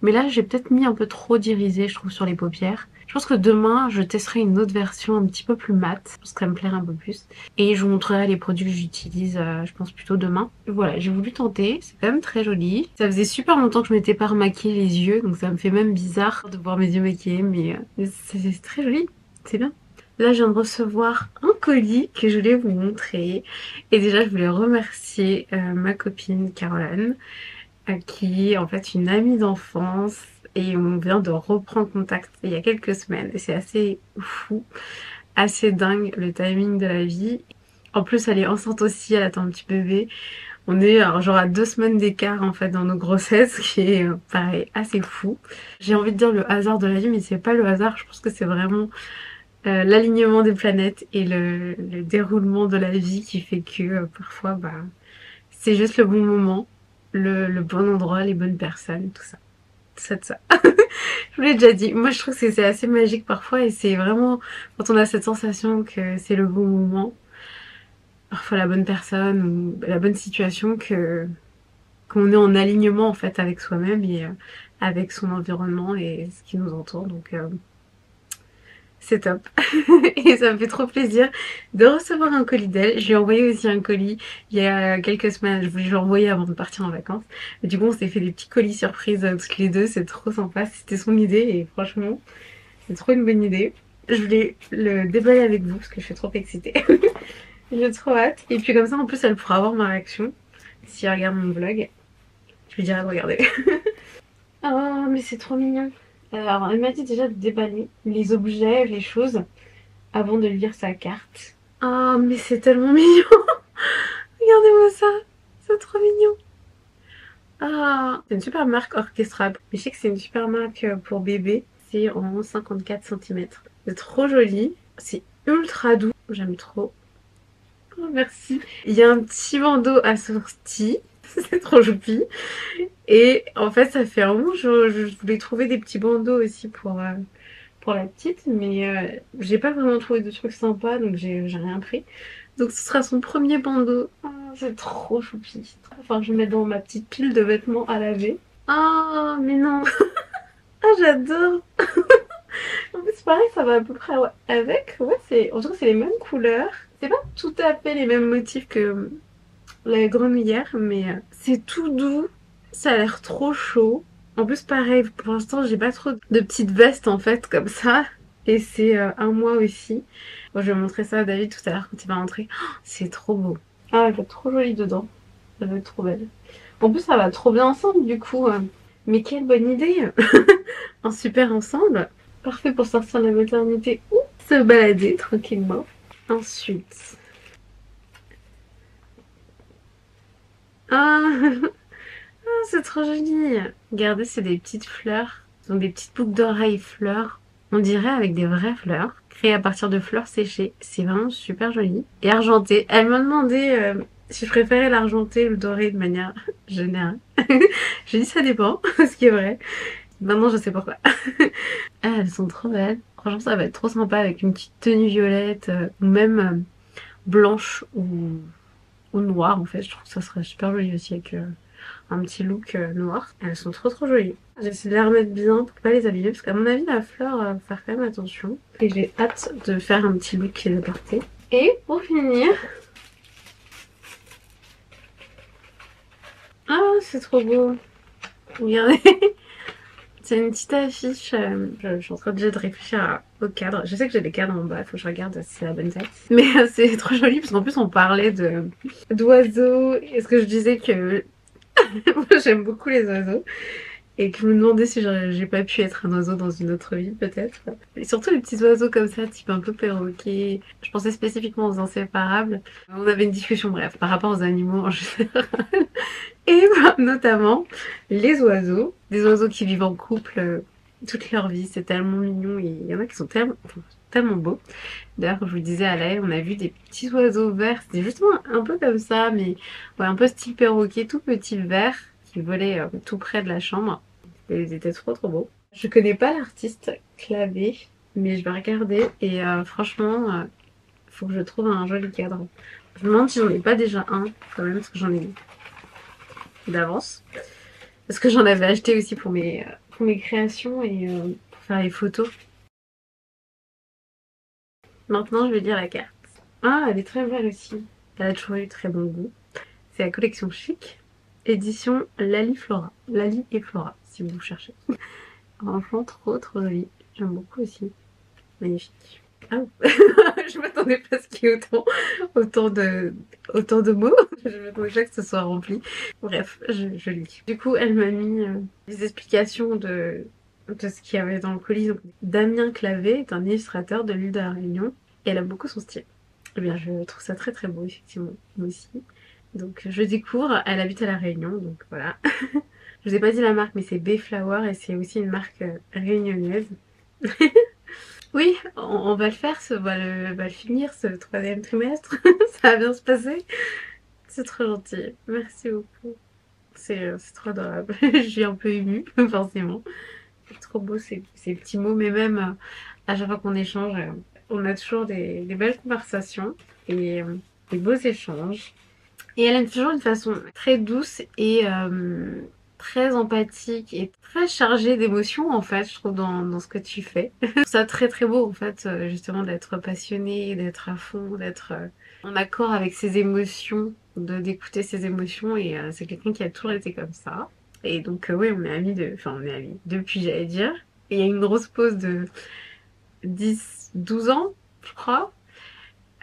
mais là j'ai peut-être mis un peu trop d'irisé je trouve sur les paupières. Je pense que demain je testerai une autre version un petit peu plus mate, parce que ça me plairait un peu plus. Et je vous montrerai les produits que j'utilise, je pense plutôt demain. Voilà, j'ai voulu tenter, c'est quand même très joli. Ça faisait super longtemps que je m'étais pas remaquillé les yeux, donc ça me fait même bizarre de voir mes yeux maquillés, mais c'est très joli, c'est bien. Là, je viens de recevoir un colis que je voulais vous montrer. Et déjà, je voulais remercier ma copine Caroline, qui est en fait une amie d'enfance. Et on vient de reprendre contact il y a quelques semaines. Et c'est assez fou, assez dingue le timing de la vie. En plus, elle est enceinte aussi, elle attend un petit bébé. On est alors, genre à 2 semaines d'écart en fait dans nos grossesses, qui est pareil, assez fou. J'ai envie de dire le hasard de la vie, mais c'est pas le hasard, je pense que c'est vraiment l'alignement des planètes et le déroulement de la vie qui fait que parfois bah c'est juste le bon moment, le bon endroit, les bonnes personnes, tout ça. Tout ça. Je vous l'ai déjà dit, moi je trouve que c'est assez magique parfois et c'est vraiment quand on a cette sensation que c'est le bon moment, parfois la bonne personne ou la bonne situation que qu'on est en alignement en fait avec soi-même et avec son environnement et ce qui nous entoure donc c'est top. Et ça me fait trop plaisir de recevoir un colis d'elle. Je lui ai envoyé aussi un colis il y a quelques semaines. Je voulais lui envoyer avant de partir en vacances. Et du coup, on s'est fait des petits colis surprises toutes les deux. C'est trop sympa. C'était son idée et franchement, c'est trop une bonne idée. Je voulais le déballer avec vous parce que je suis trop excitée. J'ai trop hâte. Et puis comme ça, en plus, elle pourra avoir ma réaction si elle regarde mon vlog. Je lui dirai de regarder. Oh, mais c'est trop mignon. Alors, elle m'a dit déjà de déballer les objets, les choses, avant de lire sa carte. Oh, mais c'est tellement mignon. Regardez-moi ça. C'est trop mignon. Ah, c'est une super marque Orchestra. Mais je sais que c'est une super marque pour bébé. C'est en 54 cm. C'est trop joli. C'est ultra doux. J'aime trop. Oh, merci. Il y a un petit bandeau assorti. C'est trop choupi. Et en fait, ça fait un moment, je voulais trouver des petits bandeaux aussi pour la petite, mais j'ai pas vraiment trouvé de trucs sympas, donc j'ai rien pris. Donc ce sera son premier bandeau. Oh, c'est trop choupi. Enfin, je vais mettre dans ma petite pile de vêtements à laver. Oh, mais non. Ah, j'adore. En plus, pareil, ça va à peu près avec. Ouais, en tout cas, c'est les mêmes couleurs. C'est pas tout à fait les mêmes motifs que la grenouillère, mais c'est tout doux. Ça a l'air trop chaud. En plus, pareil, pour l'instant, j'ai pas trop de petites vestes en fait, comme ça. Et c'est un mois aussi. Bon, je vais montrer ça à David tout à l'heure quand il va rentrer. Oh, c'est trop beau. Ah, elle va être trop jolie dedans. Elle va être trop belle. En plus, ça va trop bien ensemble du coup. Mais quelle bonne idée. Un super ensemble. Parfait pour sortir de la maternité ou se balader tranquillement. Ensuite. Ah, c'est trop joli. Regardez, c'est des petites fleurs. Ce sont des petites boucles d'oreilles fleurs. On dirait avec des vraies fleurs. Créées à partir de fleurs séchées. C'est vraiment super joli. Et argenté. Elle m'a demandé si je préférais l'argenté ou le doré de manière générale. J'ai dit ça dépend, ce qui est vrai. Maintenant je sais pourquoi. Ah, elles sont trop belles. Franchement ça va être trop sympa avec une petite tenue violette ou même blanche ou noire en fait. Je trouve que ça serait super joli aussi avec un petit look noir. Elles sont trop jolies. J'essaie de les remettre bien pour pas les abîmer parce qu'à mon avis la fleur faut faire quand même attention. Et j'ai hâte de faire un petit look qui est porté. Et pour finir... Ah c'est trop beau. Regardez. C'est une petite affiche. Je suis en train déjà de réfléchir au cadre. Je sais que j'ai des cadres en bas, il faut que je regarde si c'est la bonne taille. Mais c'est trop joli parce qu'en plus on parlait d'oiseaux. Est-ce que je disais que moi j'aime beaucoup les oiseaux et que je me demandais si j'ai pas pu être un oiseau dans une autre vie peut-être. Et surtout les petits oiseaux comme ça, type un peu perroquet. Je pensais spécifiquement aux inséparables. On avait une discussion bref par rapport aux animaux en général. Et bah, notamment les oiseaux, des oiseaux qui vivent en couple toute leur vie, c'est tellement mignon et il y en a qui sont tellement beaux. D'ailleurs, comme je vous disais à La Haye, on a vu des petits oiseaux verts, c'était justement un peu comme ça, mais ouais, un peu style perroquet, tout petit vert, qui volait tout près de la chambre. Et ils étaient trop beaux. Je connais pas l'artiste Clavé, mais je vais regarder et franchement, faut que je trouve un joli cadre. Je me demande si j'en ai pas déjà un, quand même, parce que j'en ai d'avance. Parce que j'en avais acheté aussi pour mes créations et pour faire les photos. Maintenant, je vais dire la carte. Ah, elle est très belle aussi. Elle a toujours eu très bon goût. C'est la collection Chic, édition Lali Flora. Lali et Flora, si vous cherchez. Franchement, trop joli. J'aime beaucoup aussi. Magnifique. Ah, je m'attendais pas à ce qu'il y ait autant de mots. Je m'attendais pas que ce soit rempli. Bref, je lis. Du coup, elle m'a mis des explications de ce qu'il y avait dans le colis. Donc, Damien Clavé est un illustrateur de l'île de la Réunion et elle a beaucoup son style. Eh bien, je trouve ça très beau, effectivement, moi aussi. Donc, je découvre, elle habite à la Réunion, donc voilà. Je vous ai pas dit la marque, mais c'est Bayflower et c'est aussi une marque réunionnaise. Oui, on va le faire, va le finir ce troisième trimestre. Ça va bien se passer. C'est trop gentil. Merci beaucoup. C'est trop adorable. Je suis un peu émue, forcément. C'est trop beau ces petits mots, mais même à chaque fois qu'on échange, on a toujours des belles conversations et des beaux échanges. Et elle a toujours une façon très douce et très empathique et très chargée d'émotions en fait, je trouve, dans ce que tu fais. Je trouve ça très beau en fait, justement d'être passionné, d'être à fond, d'être en accord avec ses émotions, d'écouter ses émotions et c'est quelqu'un qui a toujours été comme ça. Et donc oui, on est amis depuis, j'allais dire. Et il y a une grosse pause de 10-12 ans, je crois,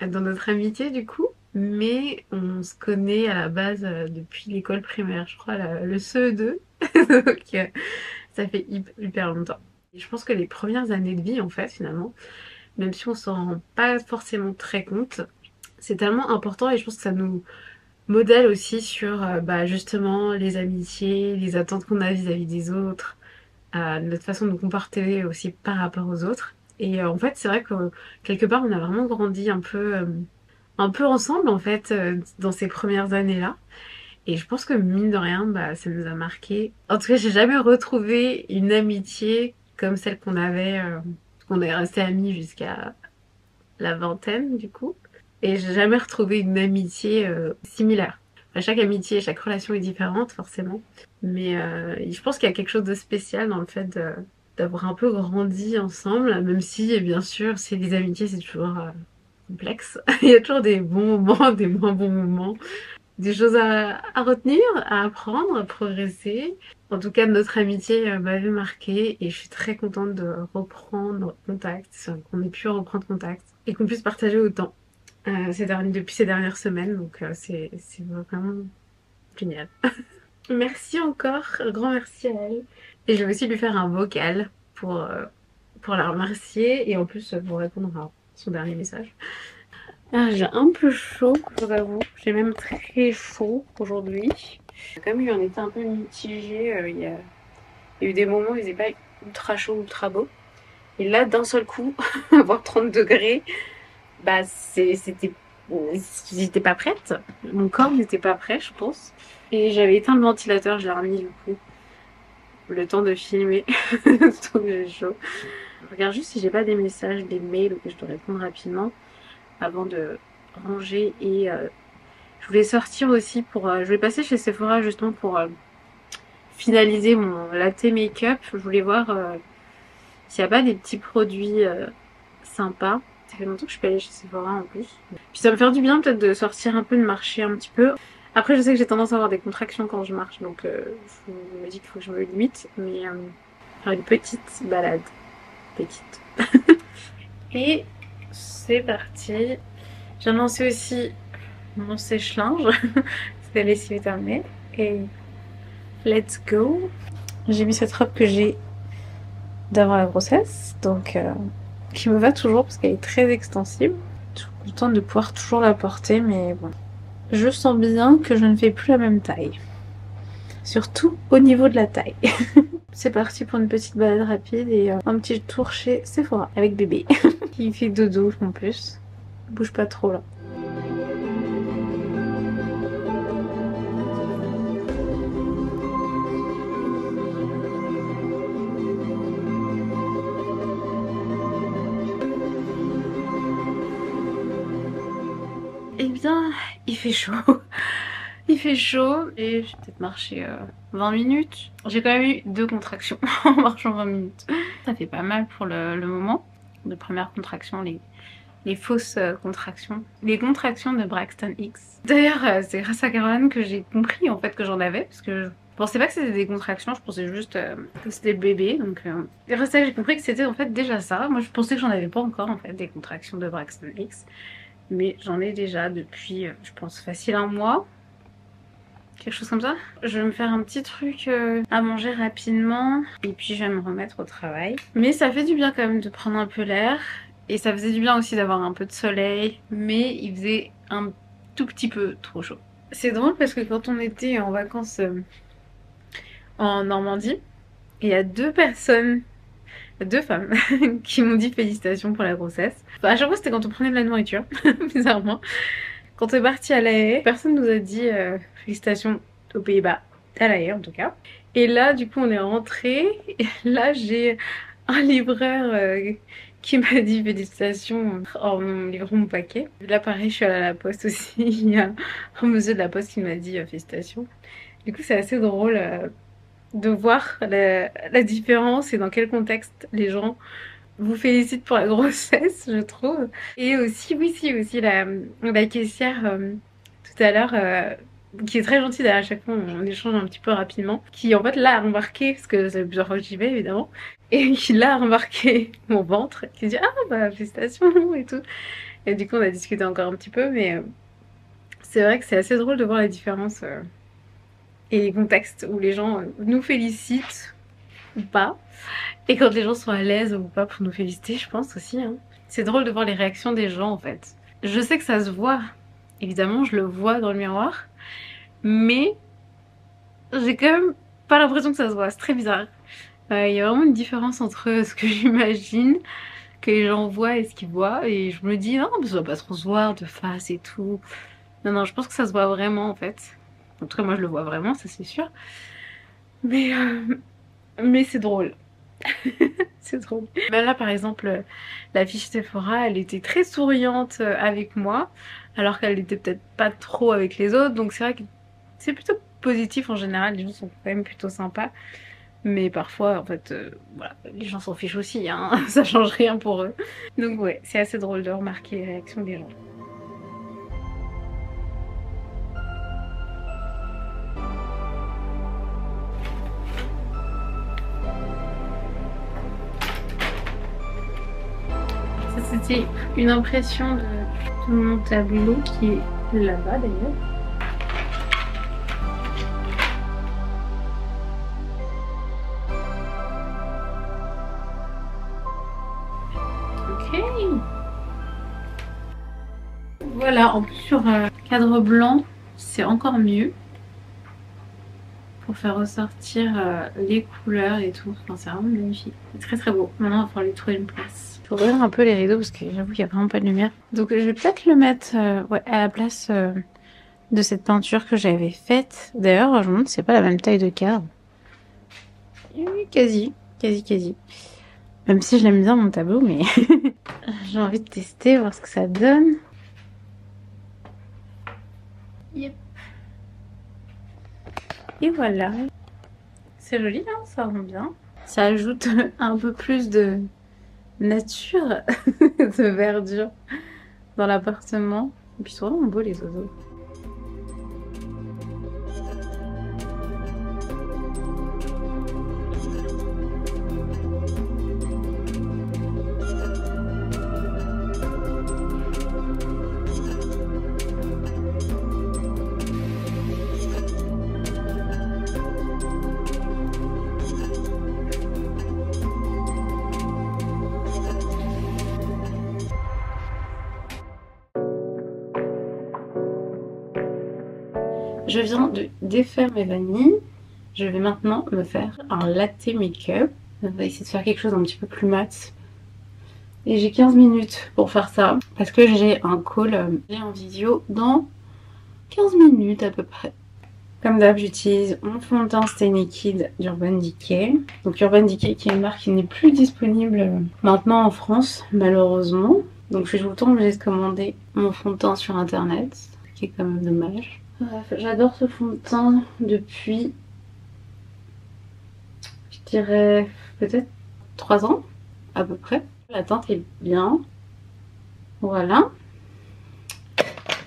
dans notre amitié du coup. Mais on se connaît à la base depuis l'école primaire, je crois, le CE2. Donc ça fait hyper longtemps. Et je pense que les premières années de vie, en fait, finalement, même si on s'en rend pas forcément très compte, c'est tellement important et je pense que ça nous modèle aussi sur justement les amitiés, les attentes qu'on a vis-à-vis des autres, notre façon de nous comporter aussi par rapport aux autres. Et en fait, c'est vrai que quelque part, on a vraiment grandi un peu ensemble en fait dans ces premières années-là. Et je pense que mine de rien, ça nous a marqué. En tout cas, j'ai jamais retrouvé une amitié comme celle qu'on avait, qu'on est resté amis jusqu'à la vingtaine du coup. Et j'ai jamais retrouvé une amitié similaire. Enfin, chaque amitié, chaque relation est différente forcément. Mais je pense qu'il y a quelque chose de spécial dans le fait d'avoir un peu grandi ensemble, même si bien sûr, c'est des amitiés, c'est toujours complexe. Il y a toujours des bons moments, des moins bons moments, des choses à retenir, à apprendre, à progresser. En tout cas, notre amitié m'avait marqué et je suis très contente de reprendre contact, qu'on ait pu reprendre contact et qu'on puisse partager autant depuis ces dernières semaines. Donc c'est vraiment génial. Merci encore, un grand merci à elle. Et je vais aussi lui faire un vocal pour la remercier et en plus pour répondre à son dernier message. Ah, j'ai un peu chaud, je vous avoue. J'ai même très chaud aujourd'hui. Comme il y en était un peu mitigé, il y a eu des moments où il faisait pas ultra chaud, ultra beau. Et là, d'un seul coup, avoir 30 degrés, j'étais pas prête. Mon corps n'était pas prêt, je pense. Et j'avais éteint le ventilateur, je l'ai remis du coup. Le temps de filmer. Donc j'ai chaud. Je regarde juste si j'ai pas des messages, des mails que je dois répondre rapidement avant de ranger et je voulais sortir aussi pour je vais passer chez Sephora justement pour finaliser mon latte make-up. Je voulais voir s'il n'y a pas des petits produits sympas. Ça fait longtemps que je suis pas allée chez Sephora en plus. Puis ça me fait du bien peut-être de sortir un peu, de marcher un petit peu. Après je sais que j'ai tendance à avoir des contractions quand je marche, donc je me dis qu'il faut que je me limite, mais faire une petite balade. Petite. Et c'est parti. J'ai lancé aussi mon sèche-linge. C'est la lessive est terminée. Et let's go. J'ai mis cette robe que j'ai d'avant la grossesse, donc qui me va toujours parce qu'elle est très extensible. Je suis contente de pouvoir toujours la porter, mais bon. Je sens bien que je ne fais plus la même taille. Surtout au niveau de la taille. c'est parti pour une petite balade rapide et un petit tour chez Sephora avec bébé. Il fait dodo en plus. Il bouge pas trop là. Eh bien, il fait chaud. Il fait chaud et j'ai peut-être marché 20 minutes. J'ai quand même eu 2 contractions en marchant 20 minutes. Ça fait pas mal pour le moment. De premières contractions, les fausses contractions. Les contractions de Braxton Hicks. D'ailleurs, c'est grâce à Caroline que j'ai compris en fait que j'en avais. Parce que je pensais pas que c'était des contractions, je pensais juste que c'était le bébé. Donc, grâce à ça, j'ai compris que c'était en fait déjà ça. Moi, je pensais que j'en avais pas encore en fait des contractions de Braxton Hicks. Mais j'en ai déjà depuis, je pense, facile un mois. Quelque chose comme ça. Je vais me faire un petit truc à manger rapidement. Et puis je vais me remettre au travail. Mais ça fait du bien quand même de prendre un peu l'air. Et ça faisait du bien aussi d'avoir un peu de soleil. Mais il faisait un tout petit peu trop chaud. C'est drôle parce que quand on était en vacances en Normandie, il y a 2 personnes, 2 femmes qui m'ont dit félicitations pour la grossesse. Enfin, à chaque fois c'était quand on prenait de la nourriture, bizarrement. Quand on est parti à La Haye, personne nous a dit félicitations aux Pays-Bas, à La Haye en tout cas. Et là, du coup, on est rentré. Et là, j'ai un livreur qui m'a dit félicitations en livrant mon paquet. Là, pareil, je suis allée à la poste aussi. Il y a un monsieur de la poste qui m'a dit félicitations. Du coup, c'est assez drôle de voir la différence et dans quel contexte les gens vous félicitent pour la grossesse, je trouve. Et aussi, oui, si, aussi la caissière tout à l'heure, qui est très gentille, à chaque fois on échange un petit peu rapidement, qui en fait là a remarqué, parce que c'est plusieurs fois que j'y vais évidemment, et qui là a remarqué mon ventre, qui dit ah bah félicitations et tout. Et du coup on a discuté encore un petit peu, mais c'est vrai que c'est assez drôle de voir la différence et les contextes où les gens nous félicitent ou pas. Et quand les gens sont à l'aise ou pas pour nous féliciter, je pense aussi. Hein. C'est drôle de voir les réactions des gens en fait. Je sais que ça se voit, évidemment, je le vois dans le miroir, mais j'ai quand même pas l'impression que ça se voit, c'est très bizarre. Il y a vraiment une différence entre ce que j'imagine que les gens voient et ce qu'ils voient, et je me dis non, mais ça doit pas trop se voir de face et tout. Non, non, je pense que ça se voit vraiment en fait. En tout cas, moi je le vois vraiment, ça c'est sûr. Mais c'est drôle. C'est drôle. Bah là par exemple la fiche Sephora elle était très souriante avec moi alors qu'elle était peut-être pas trop avec les autres, donc c'est vrai que c'est plutôt positif en général, les gens sont quand même plutôt sympas, mais parfois en fait voilà, les gens s'en fichent aussi hein, ça change rien pour eux, donc ouais c'est assez drôle de remarquer les réactions des gens. C'était une impression de mon tableau qui est là-bas d'ailleurs. Ok. Voilà, en plus sur cadre blanc, c'est encore mieux. Pour faire ressortir les couleurs et tout. Enfin, c'est vraiment magnifique. C'est très très beau. Maintenant, il va falloir lui trouver une place. Je vais ouvrir un peu les rideaux parce que j'avoue qu'il n'y a vraiment pas de lumière. Donc je vais peut-être le mettre ouais, à la place de cette peinture que j'avais faite. D'ailleurs, je me demande si c'est pas la même taille de cadre. Oui, quasi. Quasi. Même si je l'aime bien mon tableau, mais j'ai envie de tester, voir ce que ça donne. Yep. Et voilà. C'est joli, hein, ça rend bien. Ça ajoute un peu plus de nature, de verdure dans l'appartement. Et puis c'est vraiment beau les oiseaux. Je viens de défaire mes vanilles. Je vais maintenant me faire un latte make-up. On va essayer de faire quelque chose d'un petit peu plus mat. Et j'ai 15 minutes pour faire ça. Parce que j'ai un call en vidéo dans 15 minutes à peu près. Comme d'hab, j'utilise mon fond de teint Stay Naked d'Urban Decay. Donc Urban Decay qui est une marque qui n'est plus disponible maintenant en France, malheureusement. Donc je suis tout le temps obligée de commander mon fond de teint sur internet, ce qui est quand même dommage. Bref, j'adore ce fond de teint depuis, je dirais, peut-être 3 ans, à peu près. La teinte est bien. Voilà.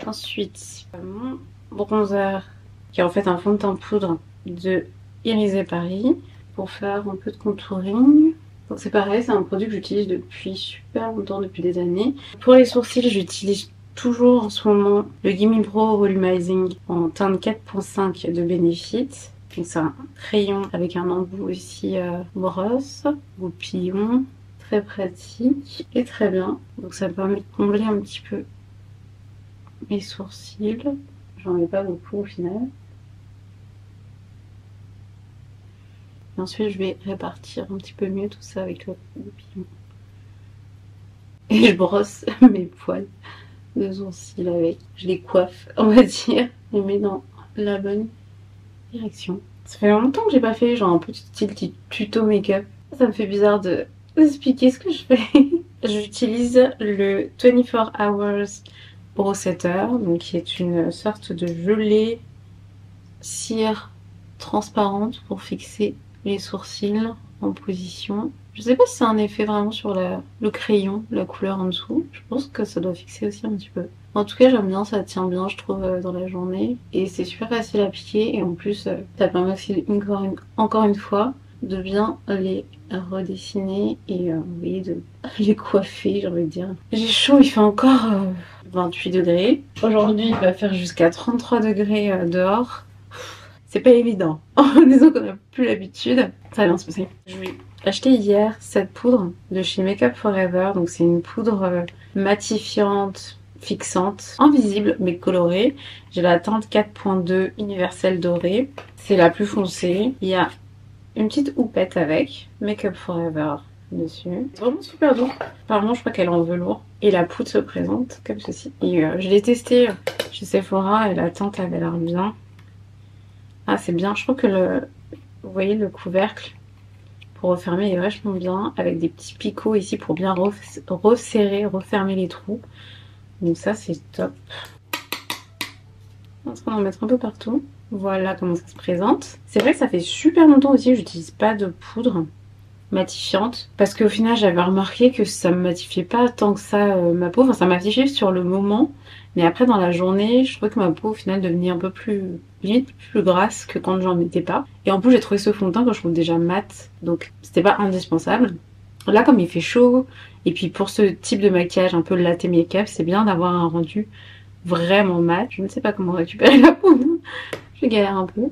Ensuite, mon bronzer, qui est en fait un fond de teint poudre de Irisé Paris, pour faire un peu de contouring. Donc c'est pareil, c'est un produit que j'utilise depuis super longtemps, depuis des années. Pour les sourcils, j'utilise toujours en ce moment le Gimme Pro Volumizing en teinte 4.5 de Benefit. Donc c'est un crayon avec un embout aussi brosse, goupillon, très pratique et très bien. Donc ça me permet de combler un petit peu mes sourcils. J'en ai pas beaucoup au final. Et ensuite je vais répartir un petit peu mieux tout ça avec le goupillon. Et je brosse mes poils de sourcils avec. Je les coiffe, on va dire, et mets dans la bonne direction. Ça fait longtemps que j'ai pas fait genre un petit style tuto make-up. Ça me fait bizarre de expliquer ce que je fais. J'utilise le 24 Hours Brow Setter, donc qui est une sorte de gelée cire transparente pour fixer les sourcils en position. Je sais pas si c'est un effet vraiment sur le crayon, la couleur en dessous. Je pense que ça doit fixer aussi un petit peu. En tout cas, j'aime bien, ça tient bien, je trouve, dans la journée. Et c'est super facile à appliquer. Et en plus, ça permet aussi, encore une fois, de bien les redessiner et vous voyez, de les coiffer, j'ai envie de dire. J'ai chaud, il fait encore 28 degrés. Aujourd'hui, il va faire jusqu'à 33 degrés dehors. C'est pas évident. Disons qu'on a plus l'habitude. Ça va bien se passer. Je vais acheté hier cette poudre de chez Makeup Forever. Donc c'est une poudre matifiante, fixante, invisible mais colorée. J'ai la teinte 4.2 universelle dorée. C'est la plus foncée. Il y a une petite houppette avec Makeup Forever dessus. C'est vraiment super doux. Apparemment je crois qu'elle est en velours. Et la poudre se présente comme ceci. Et je l'ai testée chez Sephora et la teinte avait l'air bien. Ah c'est bien, je trouve que vous voyez le couvercle pour refermer est vachement bien, avec des petits picots ici pour bien resserrer, refermer les trous. Donc ça c'est top. On va en mettre un peu partout. Voilà comment ça se présente. C'est vrai que ça fait super longtemps aussi que j'utilise pas de poudre matifiante, parce qu'au final j'avais remarqué que ça me matifiait pas tant que ça ma peau. Enfin ça matifiait sur le moment, mais après dans la journée je trouvais que ma peau au final devenait un peu plus limite plus grasse que quand j'en mettais pas. Et en plus j'ai trouvé ce fond de teint que je trouve déjà mat, donc c'était pas indispensable. Là comme il fait chaud, et puis pour ce type de maquillage un peu latte make-up, c'est bien d'avoir un rendu vraiment mat. Je ne sais pas comment récupérer la poudre, je galère un peu.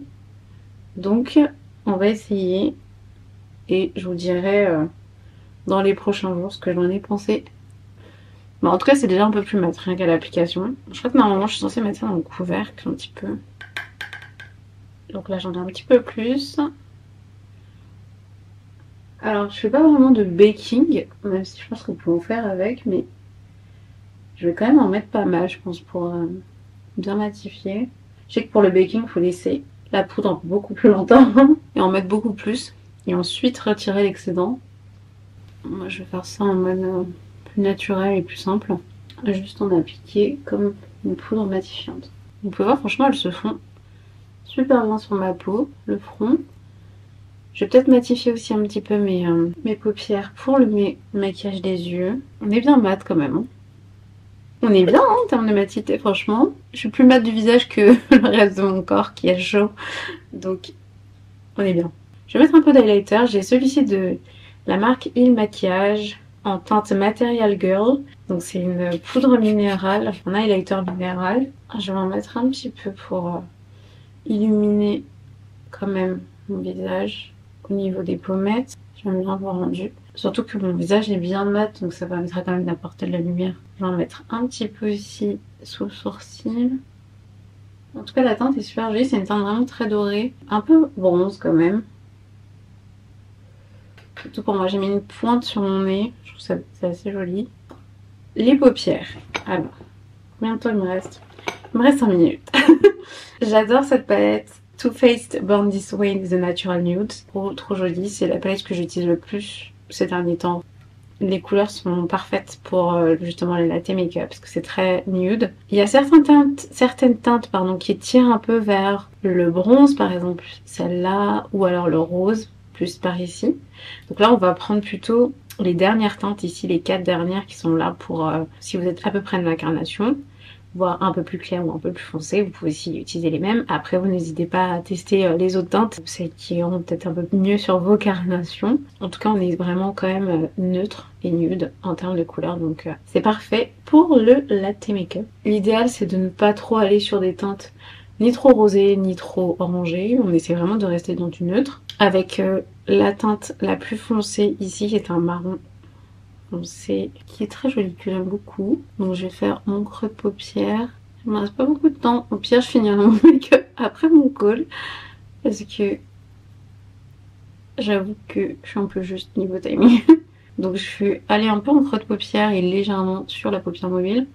Donc on va essayer. Et je vous dirai dans les prochains jours ce que j'en ai pensé. Bon, en tout cas, c'est déjà un peu plus mat, rien qu'à l'application. Je crois que normalement, je suis censée mettre ça dans le couvercle un petit peu. Donc là, j'en ai un petit peu plus. Alors, je fais pas vraiment de baking, même si je pense qu'on peut en faire avec, mais je vais quand même en mettre pas mal, je pense, pour bien matifier. Je sais que pour le baking, il faut laisser la poudre beaucoup plus longtemps et en mettre beaucoup plus. Et ensuite retirer l'excédent. Moi je vais faire ça en mode plus naturel et plus simple. Juste en appliquer comme une poudre matifiante. Vous pouvez voir, franchement elles se font super bien sur ma peau, le front. Je vais peut-être matifier aussi un petit peu mes paupières pour le maquillage des yeux. On est bien mat quand même. Hein. On est bien hein, en termes de matité franchement. Je suis plus mat du visage que le reste de mon corps qui est chaud. Donc on est bien. Je vais mettre un peu d'highlighter. J'ai celui-ci de la marque Il Maquillage en teinte Material Girl. Donc c'est une poudre minérale, un highlighter minéral. Je vais en mettre un petit peu pour illuminer quand même mon visage au niveau des pommettes. J'aime bien avoir rendu. Surtout que mon visage est bien mat, donc ça permettra quand même d'apporter de la lumière. Je vais en mettre un petit peu ici sous le sourcil. En tout cas, la teinte est super jolie. C'est une teinte vraiment très dorée. Un peu bronze quand même. Surtout pour moi, j'ai mis une pointe sur mon nez. Je trouve ça c'est assez joli. Les paupières. Alors, combien de temps il me reste? Il me reste 5 minutes. J'adore cette palette. Too Faced Born This Way The Natural Nude. Trop jolie. C'est la palette que j'utilise le plus ces derniers temps. Les couleurs sont parfaites pour justement les latte make-up parce que c'est très nude. Il y a certaines teintes qui tirent un peu vers le bronze par exemple, celle-là, ou alors le rose, plus par ici. Donc là on va prendre plutôt les dernières teintes ici, les 4 dernières qui sont là pour si vous êtes à peu près de la carnation, voire un peu plus clair ou un peu plus foncé, vous pouvez aussi utiliser les mêmes. Après, vous n'hésitez pas à tester les autres teintes, celles qui iront peut-être un peu mieux sur vos carnations. En tout cas, on est vraiment quand même neutre et nude en termes de couleur, donc c'est parfait pour le latte make-up. L'idéal, c'est de ne pas trop aller sur des teintes ni trop rosées, ni trop orangées. On essaie vraiment de rester dans du neutre. Avec la teinte la plus foncée ici, qui est un marron foncé, qui est très joli, que j'aime beaucoup. Donc je vais faire mon creux de paupière. Il me reste pas beaucoup de temps. Au pire, je finirai mon make-up après mon call. Parce que j'avoue que je suis un peu juste niveau timing. Donc je vais aller un peu en creux de paupière et légèrement sur la paupière mobile.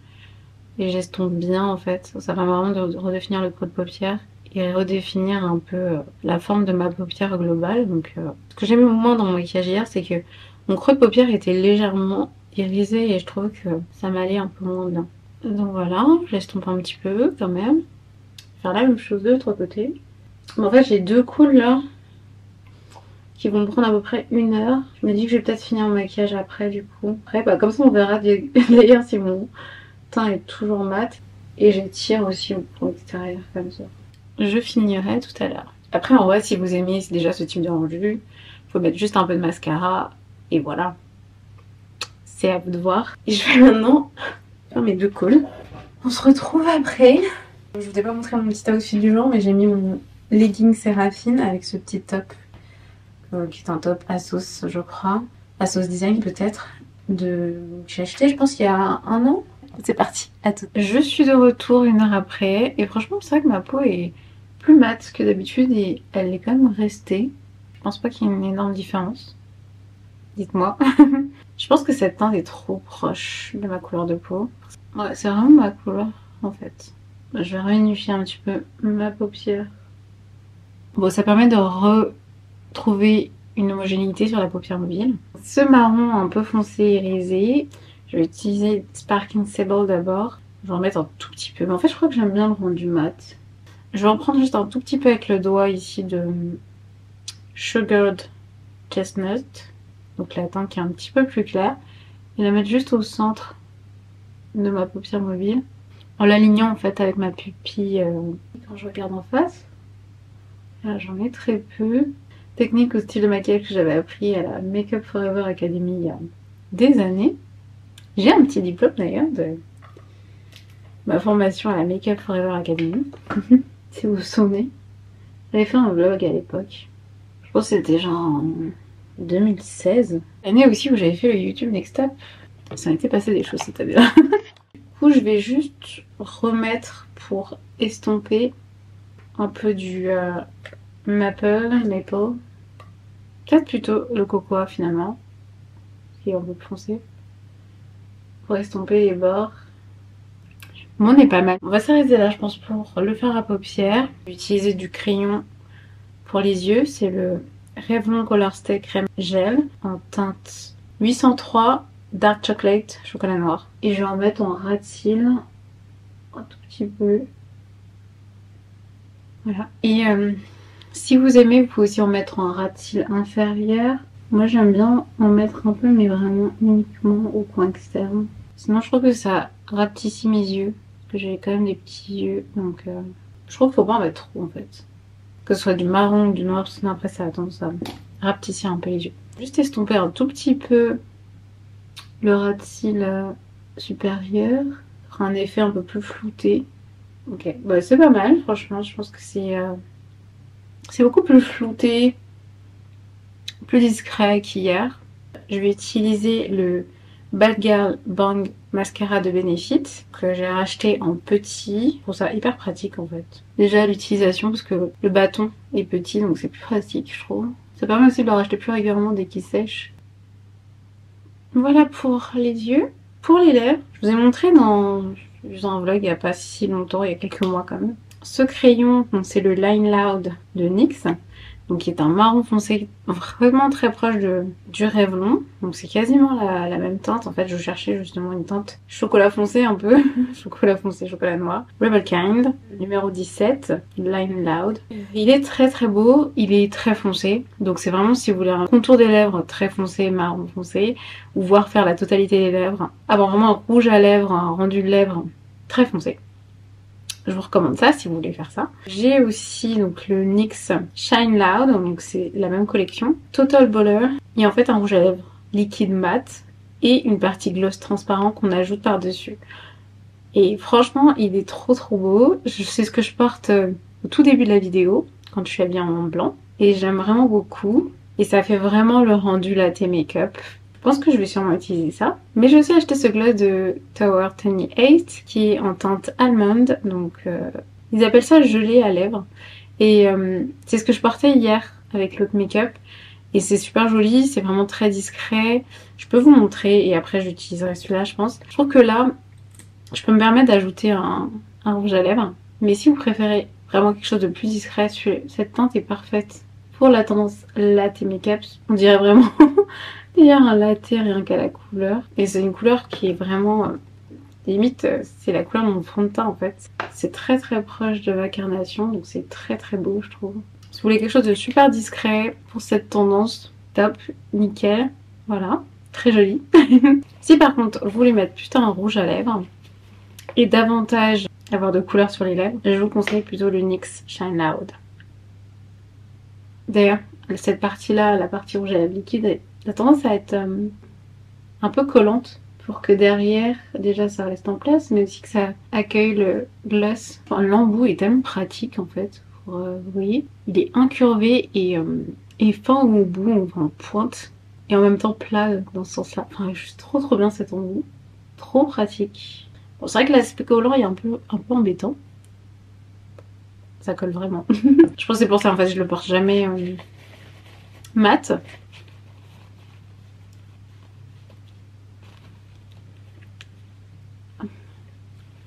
Et j'estompe bien en fait. Ça permet vraiment de redéfinir le creux de paupière et redéfinir un peu la forme de ma paupière globale. Donc ce que j'aimais moins dans mon maquillage hier, c'est que mon creux de paupière était légèrement irisé et je trouvais que ça m'allait un peu moins bien. Donc voilà, j'estompe un petit peu quand même. Faire la même chose de l'autre côté. Mais en fait j'ai 2 calls là qui vont me prendre à peu près 1 heure. Je me dis que je vais peut-être finir mon maquillage après du coup. Après comme ça on verra d'ailleurs si mon teint est toujours mat. Et j'étire aussi pour l'extérieur comme ça. Je finirai tout à l'heure. Après en vrai si vous aimez déjà ce type de rendu, faut mettre juste un peu de mascara et voilà. C'est à vous de voir. Et je vais maintenant faire mes 2 calls. On se retrouve après. Je vous ai pas montré mon petit outfit du jour, mais j'ai mis mon legging Séraphine avec ce petit top qui est un top Asos je crois. Asos Design peut-être. Que j'ai acheté je pense il y a 1 an. C'est parti, à tout. Je suis de retour 1 heure après et franchement c'est vrai que ma peau est plus mate que d'habitude et elle est quand même restée. Je pense pas qu'il y ait une énorme différence. Dites-moi. Je pense que cette teinte est trop proche de ma couleur de peau. Ouais, c'est vraiment ma couleur en fait. Je vais réunifier un petit peu ma paupière. Bon, ça permet de retrouver une homogénéité sur la paupière mobile. Ce marron un peu foncé irisé, je vais utiliser Sparkling Sable d'abord. Je vais en mettre un tout petit peu. Mais en fait, je crois que j'aime bien le rendu mat. Je vais en prendre juste un tout petit peu avec le doigt ici de Sugared Chestnut. Donc la teinte qui est un petit peu plus claire. Et la mettre juste au centre de ma paupière mobile. En l'alignant en fait avec ma pupille quand je regarde en face. Là j'en ai très peu. Technique ou style de maquillage que j'avais appris à la Make Up Forever Academy il y a des années. J'ai un petit diplôme d'ailleurs de ma formation à la Make Up Forever Academy. Si vous vous souvenez. J'avais fait un vlog à l'époque. Je pense que c'était genre en 2016. L'année aussi où j'avais fait le YouTube Next Up. Ça m'était passé des choses cette année-là. Du coup, je vais juste remettre pour estomper un peu du Maple. Peut-être plutôt le cocoa finalement. Qui est un peu plus foncé. Pour estomper les bords. Mon est pas mal. On va s'arrêter là, je pense, pour le faire à paupières. Je vais utiliser du crayon pour les yeux. C'est le Revlon Color Stay Crème Gel en teinte 803 Dark Chocolate Chocolat Noir. Et je vais en mettre en ras de cils un tout petit peu. Voilà. Et si vous aimez, vous pouvez aussi en mettre en ras de cils inférieur. Moi j'aime bien en mettre un peu, mais vraiment uniquement au coin externe. Sinon je trouve que ça rapetissit mes yeux. Parce que j'ai quand même des petits yeux. Donc je trouve qu'il faut pas en mettre trop en fait. Que ce soit du marron ou du noir, sinon après ça a tendance à rapetissir un peu les yeux. Juste estomper un tout petit peu le ras de cils supérieur. Ça fera un effet un peu plus flouté. Ok, bah, c'est pas mal franchement, je pense que c'est beaucoup plus flouté, plus discret qu'hier. Je vais utiliser le Bad Girl Bang Mascara de Benefit que j'ai racheté en petit. Je trouve ça hyper pratique en fait. Déjà l'utilisation parce que le bâton est petit donc c'est plus pratique je trouve. Ça permet aussi de le racheter plus régulièrement dès qu'il sèche. Voilà pour les yeux. Pour les lèvres, je vous ai montré dans un vlog il n'y a pas si longtemps, il y a quelques mois quand même. Ce crayon, c'est le Line Loud de NYX. Donc qui est un marron foncé vraiment très proche du Revlon. Donc c'est quasiment la même teinte. En fait, je cherchais justement une teinte chocolat foncé un peu. Chocolat foncé, chocolat noir. Rebel Kind, numéro 17, Line Loud. Il est très très beau, il est très foncé. Donc c'est vraiment si vous voulez un contour des lèvres très foncé, marron foncé, ou voir faire la totalité des lèvres. Avoir vraiment un rouge à lèvres, un rendu de lèvres très foncé. Je vous recommande ça si vous voulez faire ça. J'ai aussi donc le NYX Shine Loud, donc c'est la même collection. Total Baller, et en fait un rouge à lèvres liquide mat et une partie gloss transparent qu'on ajoute par-dessus. Et franchement, il est trop beau. C'est ce que je porte au tout début de la vidéo, quand je suis habillée en blanc. Et j'aime vraiment beaucoup. Et ça fait vraiment le rendu latte make-up. Je pense que je vais sûrement utiliser ça. Mais j'ai aussi acheté ce gloss de Tower 28 qui est en teinte almond. Donc ils appellent ça gelée à lèvres. Et c'est ce que je portais hier avec l'autre make-up. Et c'est super joli, c'est vraiment très discret. Je peux vous montrer et après j'utiliserai celui-là je pense. Je trouve que là, je peux me permettre d'ajouter un rouge à lèvres. Mais si vous préférez vraiment quelque chose de plus discret, cette teinte est parfaite pour la tendance latte make-up. On dirait vraiment d'ailleurs un latte rien qu'à la couleur. Et c'est une couleur qui est vraiment... limite, c'est la couleur de mon fond de teint en fait. C'est très proche de ma carnation, donc c'est très beau je trouve. Si vous voulez quelque chose de super discret pour cette tendance, top, nickel. Voilà, très joli. Si par contre vous voulez mettre putain un rouge à lèvres et davantage avoir de couleur sur les lèvres, je vous conseille plutôt le NYX Shine Loud. D'ailleurs, cette partie-là, la partie rouge à lèvres liquide, a tendance à être un peu collante pour que derrière, déjà ça reste en place, mais aussi que ça accueille le gloss. Enfin, l'embout est tellement pratique en fait. Vous voyez, il est incurvé et fin au bout, enfin en pointe, et en même temps plat dans ce sens-là. Enfin, juste trop bien cet embout. Trop pratique. Bon, c'est vrai que l'aspect collant est un peu embêtant. Ça colle vraiment. Je pense que c'est pour ça en fait je le porte jamais mat.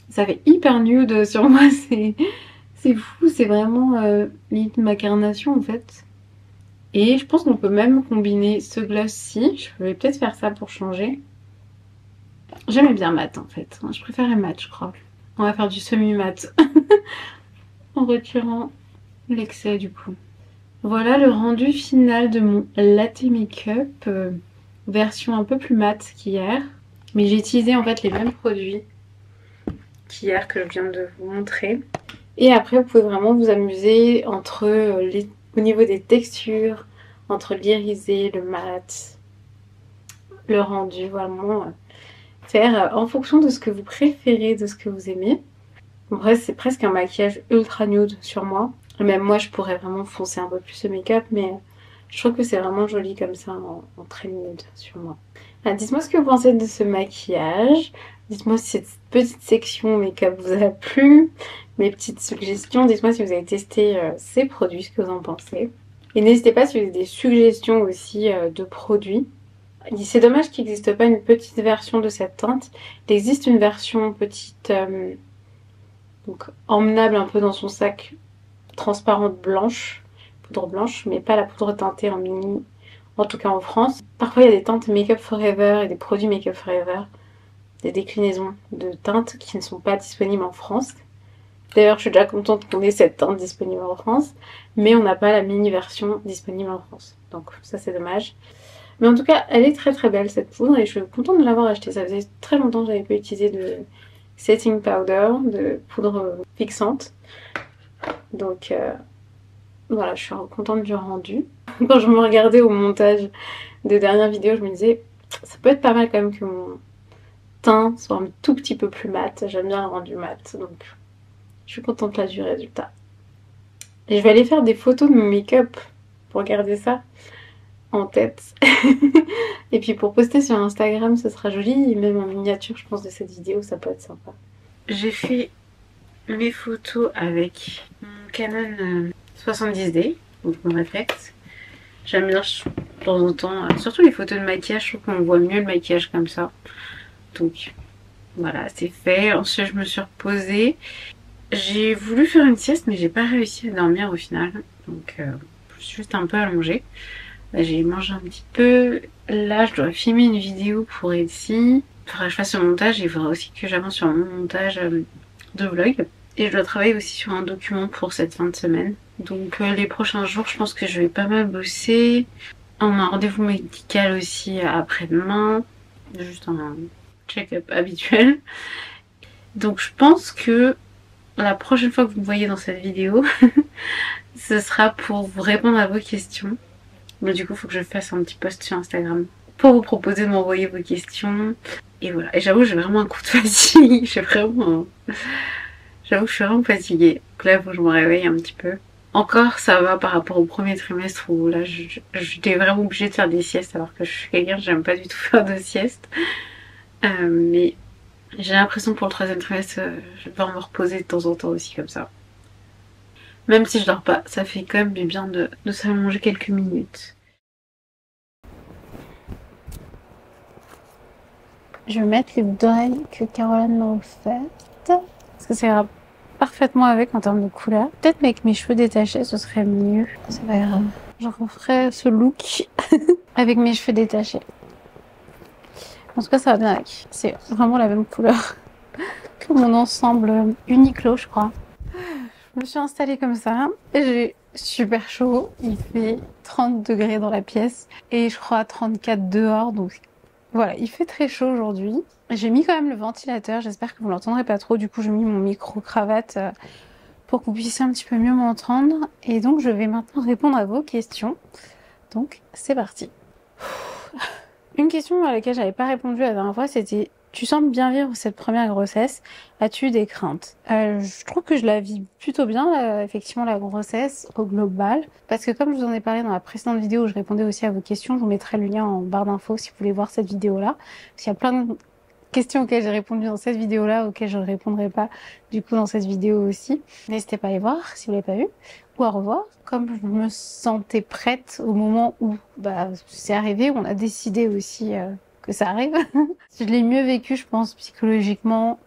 Ça fait hyper nude sur moi, c'est fou, c'est vraiment limite ma carnation en fait. Et je pense qu'on peut même combiner ce gloss-ci. Je vais peut-être faire ça pour changer. J'aimais bien mat en fait. Je préférais mat je crois. On va faire du semi-mat. En retirant l'excès du coup. Voilà le rendu final de mon latte make-up. Version un peu plus mat qu'hier. Mais j'ai utilisé en fait les mêmes produits qu'hier que je viens de vous montrer. Et après vous pouvez vraiment vous amuser entre au niveau des textures, entre l'irisé, le mat, le rendu, vraiment faire en fonction de ce que vous préférez, de ce que vous aimez. En vrai c'est presque un maquillage ultra nude sur moi. Même moi je pourrais vraiment foncer un peu plus ce make-up, mais je trouve que c'est vraiment joli comme ça en très nude sur moi. Dites-moi ce que vous pensez de ce maquillage. Dites-moi si cette petite section make-up vous a plu. Mes petites suggestions. Dites-moi si vous avez testé ces produits, ce que vous en pensez. Et n'hésitez pas si vous avez des suggestions aussi de produits. C'est dommage qu'il n'existe pas une petite version de cette teinte. Il existe une version petite, donc emmenable un peu dans son sac, transparente blanche, poudre blanche, mais pas la poudre teintée en mini. En tout cas en France. Parfois il y a des teintes Make Up Forever et des produits Make Up Forever. Des déclinaisons de teintes qui ne sont pas disponibles en France. D'ailleurs je suis déjà contente qu'on ait cette teinte disponible en France. Mais on n'a pas la mini version disponible en France. Donc ça c'est dommage. Mais en tout cas elle est très belle cette poudre et je suis contente de l'avoir achetée. Ça faisait très longtemps que j'avais pas utilisé de setting powder, de poudre fixante. Donc voilà, je suis contente du rendu. Quand je me regardais au montage des dernières vidéos, je me disais ça peut être pas mal quand même que mon teint soit un tout petit peu plus mat. J'aime bien le rendu mat, donc je suis contente là du résultat. Et je vais aller faire des photos de mon make-up pour regarder ça en tête. Et puis pour poster sur Instagram, ce sera joli. Et même en miniature, je pense, de cette vidéo, ça peut être sympa. J'ai fait mes photos avec mon Canon 70D, donc mon réflexe. J'aime bien de temps en temps, surtout les photos de maquillage, je trouve qu'on voit mieux le maquillage comme ça. Donc voilà, c'est fait. Ensuite, je me suis reposée. J'ai voulu faire une sieste, mais j'ai pas réussi à dormir au final. Donc je suis juste un peu allongée. Là, j'ai mangé un petit peu. Là, je dois filmer une vidéo pour Etsy. Il faudra que je fasse le montage et il faudra aussi que j'avance sur mon montage de vlog. Et je dois travailler aussi sur un document pour cette fin de semaine. Donc les prochains jours, je pense que je vais pas mal bosser. On a un rendez-vous médical aussi après-demain. Juste un check-up habituel. Donc je pense que la prochaine fois que vous me voyez dans cette vidéo, ce sera pour vous répondre à vos questions. Mais du coup, il faut que je fasse un petit post sur Instagram pour vous proposer de m'envoyer vos questions. Et voilà. Et j'avoue, j'ai vraiment un coup de fatigue. J'avoue que je suis vraiment fatiguée. Donc là, il faut que je me réveille un petit peu. Encore, ça va par rapport au premier trimestre où là, j'étais vraiment obligée de faire des siestes alors que je suis quelqu'un, j'aime pas du tout faire de sieste. Mais j'ai l'impression que pour le troisième trimestre, je vais devoir me reposer de temps en temps aussi comme ça. Même si je dors pas, ça fait quand même du bien de s'allonger quelques minutes. Je vais mettre les d'oreilles que Caroline m'a offert parce que ça ira parfaitement avec en termes de couleur. Peut-être avec mes cheveux détachés, ce serait mieux. C'est pas grave. Je referai ce look avec mes cheveux détachés. En tout cas, ça va bien avec. C'est vraiment la même couleur que mon ensemble Uniqlo, je crois. Je me suis installée comme ça et j'ai super chaud. Il fait 30 degrés dans la pièce et je crois 34 dehors. Donc voilà, il fait très chaud aujourd'hui. J'ai mis quand même le ventilateur. J'espère que vous l'entendrez pas trop. Du coup, j'ai mis mon micro-cravate pour que vous puissiez un petit peu mieux m'entendre. Et donc, je vais maintenant répondre à vos questions. Donc, c'est parti. Une question à laquelle j'avais pas répondu la dernière fois, c'était: tu sembles bien vivre cette première grossesse, as-tu des craintes? Je trouve que je la vis plutôt bien, effectivement, la grossesse au global. Parce que comme je vous en ai parlé dans la précédente vidéo où je répondais aussi à vos questions, je vous mettrai le lien en barre d'infos si vous voulez voir cette vidéo-là. Parce qu'il y a plein de questions auxquelles j'ai répondu dans cette vidéo-là, auxquelles je ne répondrai pas du coup dans cette vidéo aussi. N'hésitez pas à aller voir si vous l'avez pas vu, ou à revoir. Comme je me sentais prête au moment où c'est arrivé, on a décidé aussi que ça arrive. Je l'ai mieux vécu, je pense, psychologiquement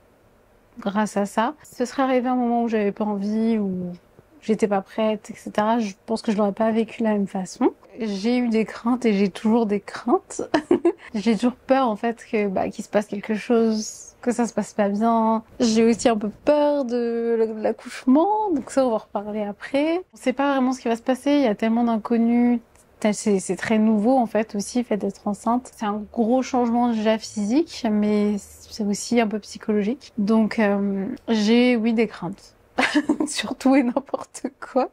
grâce à ça. Ce serait arrivé à un moment où j'avais pas envie, où j'étais pas prête, etc. Je pense que je l'aurais pas vécu de la même façon. J'ai eu des craintes et j'ai toujours des craintes. J'ai toujours peur en fait qu'il se passe quelque chose, que ça se passe pas bien. J'ai aussi un peu peur de l'accouchement, donc ça on va en reparler après. On sait pas vraiment ce qui va se passer, il y a tellement d'inconnus. C'est très nouveau en fait aussi, le fait d'être enceinte. C'est un gros changement déjà physique, mais c'est aussi un peu psychologique. Donc j'ai oui des craintes. Surtout et n'importe quoi.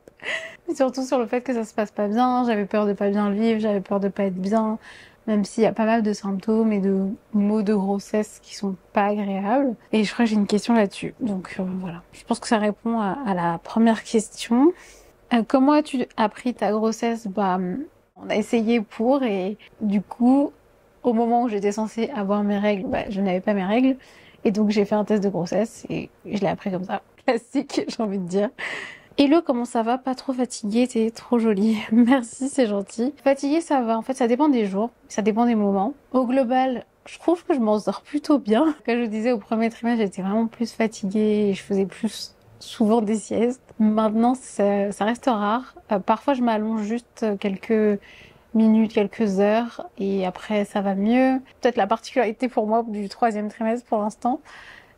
Surtout sur le fait que ça se passe pas bien. J'avais peur de pas bien le vivre, j'avais peur de pas être bien. Même s'il y a pas mal de symptômes et de maux de grossesse qui sont pas agréables. Et je crois que j'ai une question là-dessus. Donc voilà. Je pense que ça répond à la première question. Comment as-tu appris ta grossesse? On a essayé et du coup, au moment où j'étais censée avoir mes règles, je n'avais pas mes règles. Et donc j'ai fait un test de grossesse et je l'ai appris comme ça. Classique, j'ai envie de dire. Hello, comment ça va? Pas trop fatiguée, t'es trop jolie. Merci, c'est gentil. Fatiguée, ça va. En fait, ça dépend des jours, ça dépend des moments. Au global, je trouve que je m'en sors plutôt bien. Comme je vous disais, au premier trimestre, j'étais vraiment plus fatiguée et je faisais plus souvent des siestes. Maintenant, ça reste rare. Parfois, je m'allonge juste quelques minutes, quelques heures et après, ça va mieux. Peut-être la particularité pour moi du troisième trimestre pour l'instant,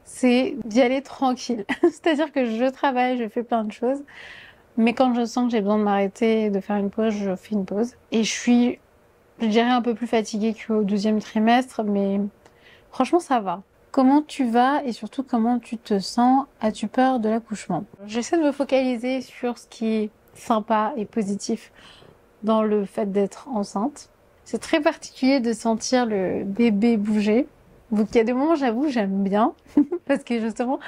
c'est d'y aller tranquille. C'est-à-dire que je travaille, je fais plein de choses, mais quand je sens que j'ai besoin de m'arrêter et de faire une pause, je fais une pause. Et je suis, je dirais, un peu plus fatiguée qu'au deuxième trimestre, mais franchement, ça va. Comment tu vas et surtout comment tu te sens? As-tu peur de l'accouchement? J'essaie de me focaliser sur ce qui est sympa et positif dans le fait d'être enceinte. C'est très particulier de sentir le bébé bouger. Donc il y a des moments, j'avoue, j'aime bien. Parce que justement,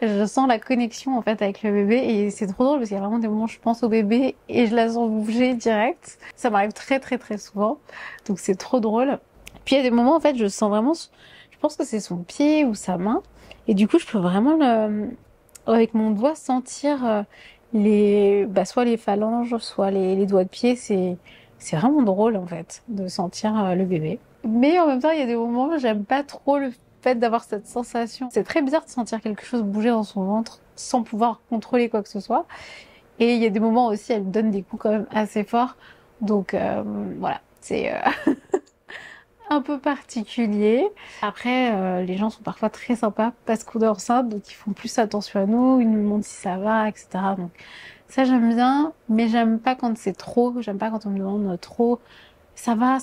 je sens la connexion en fait avec le bébé et c'est trop drôle parce qu'il y a vraiment des moments où je pense au bébé et je la sens bouger direct. Ça m'arrive très souvent, donc c'est trop drôle. Puis il y a des moments en fait je sens vraiment, je pense que c'est son pied ou sa main et du coup je peux vraiment avec mon doigt sentir soit les phalanges, soit les doigts de pied. C'est vraiment drôle en fait de sentir le bébé. Mais en même temps il y a des moments où j'aime pas trop le fait d'avoir cette sensation. C'est très bizarre de sentir quelque chose bouger dans son ventre sans pouvoir contrôler quoi que ce soit. Et il y a des moments aussi, elle donne des coups quand même assez forts. Donc voilà, c'est un peu particulier. Après, les gens sont parfois très sympas parce qu'on est enceinte, donc ils font plus attention à nous, ils nous demandent si ça va, etc. Donc ça j'aime bien, mais j'aime pas quand c'est trop. J'aime pas quand on me demande trop. Ça va,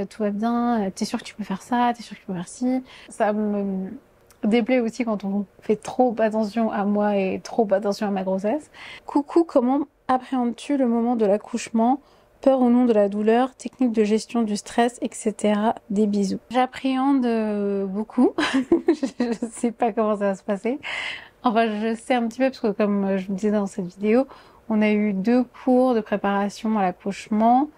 tout va bien, t'es sûr que tu peux faire ça, t'es sûr que tu peux faire ci. Ça me déplaît aussi quand on fait trop attention à moi et trop attention à ma grossesse. Coucou, comment appréhendes-tu le moment de l'accouchement? Peur ou non de la douleur, technique de gestion du stress, etc. Des bisous. J'appréhende beaucoup. Je sais pas comment ça va se passer. Enfin, je sais un petit peu parce que comme je vous disais dans cette vidéo, on a eu 2 cours de préparation à l'accouchement.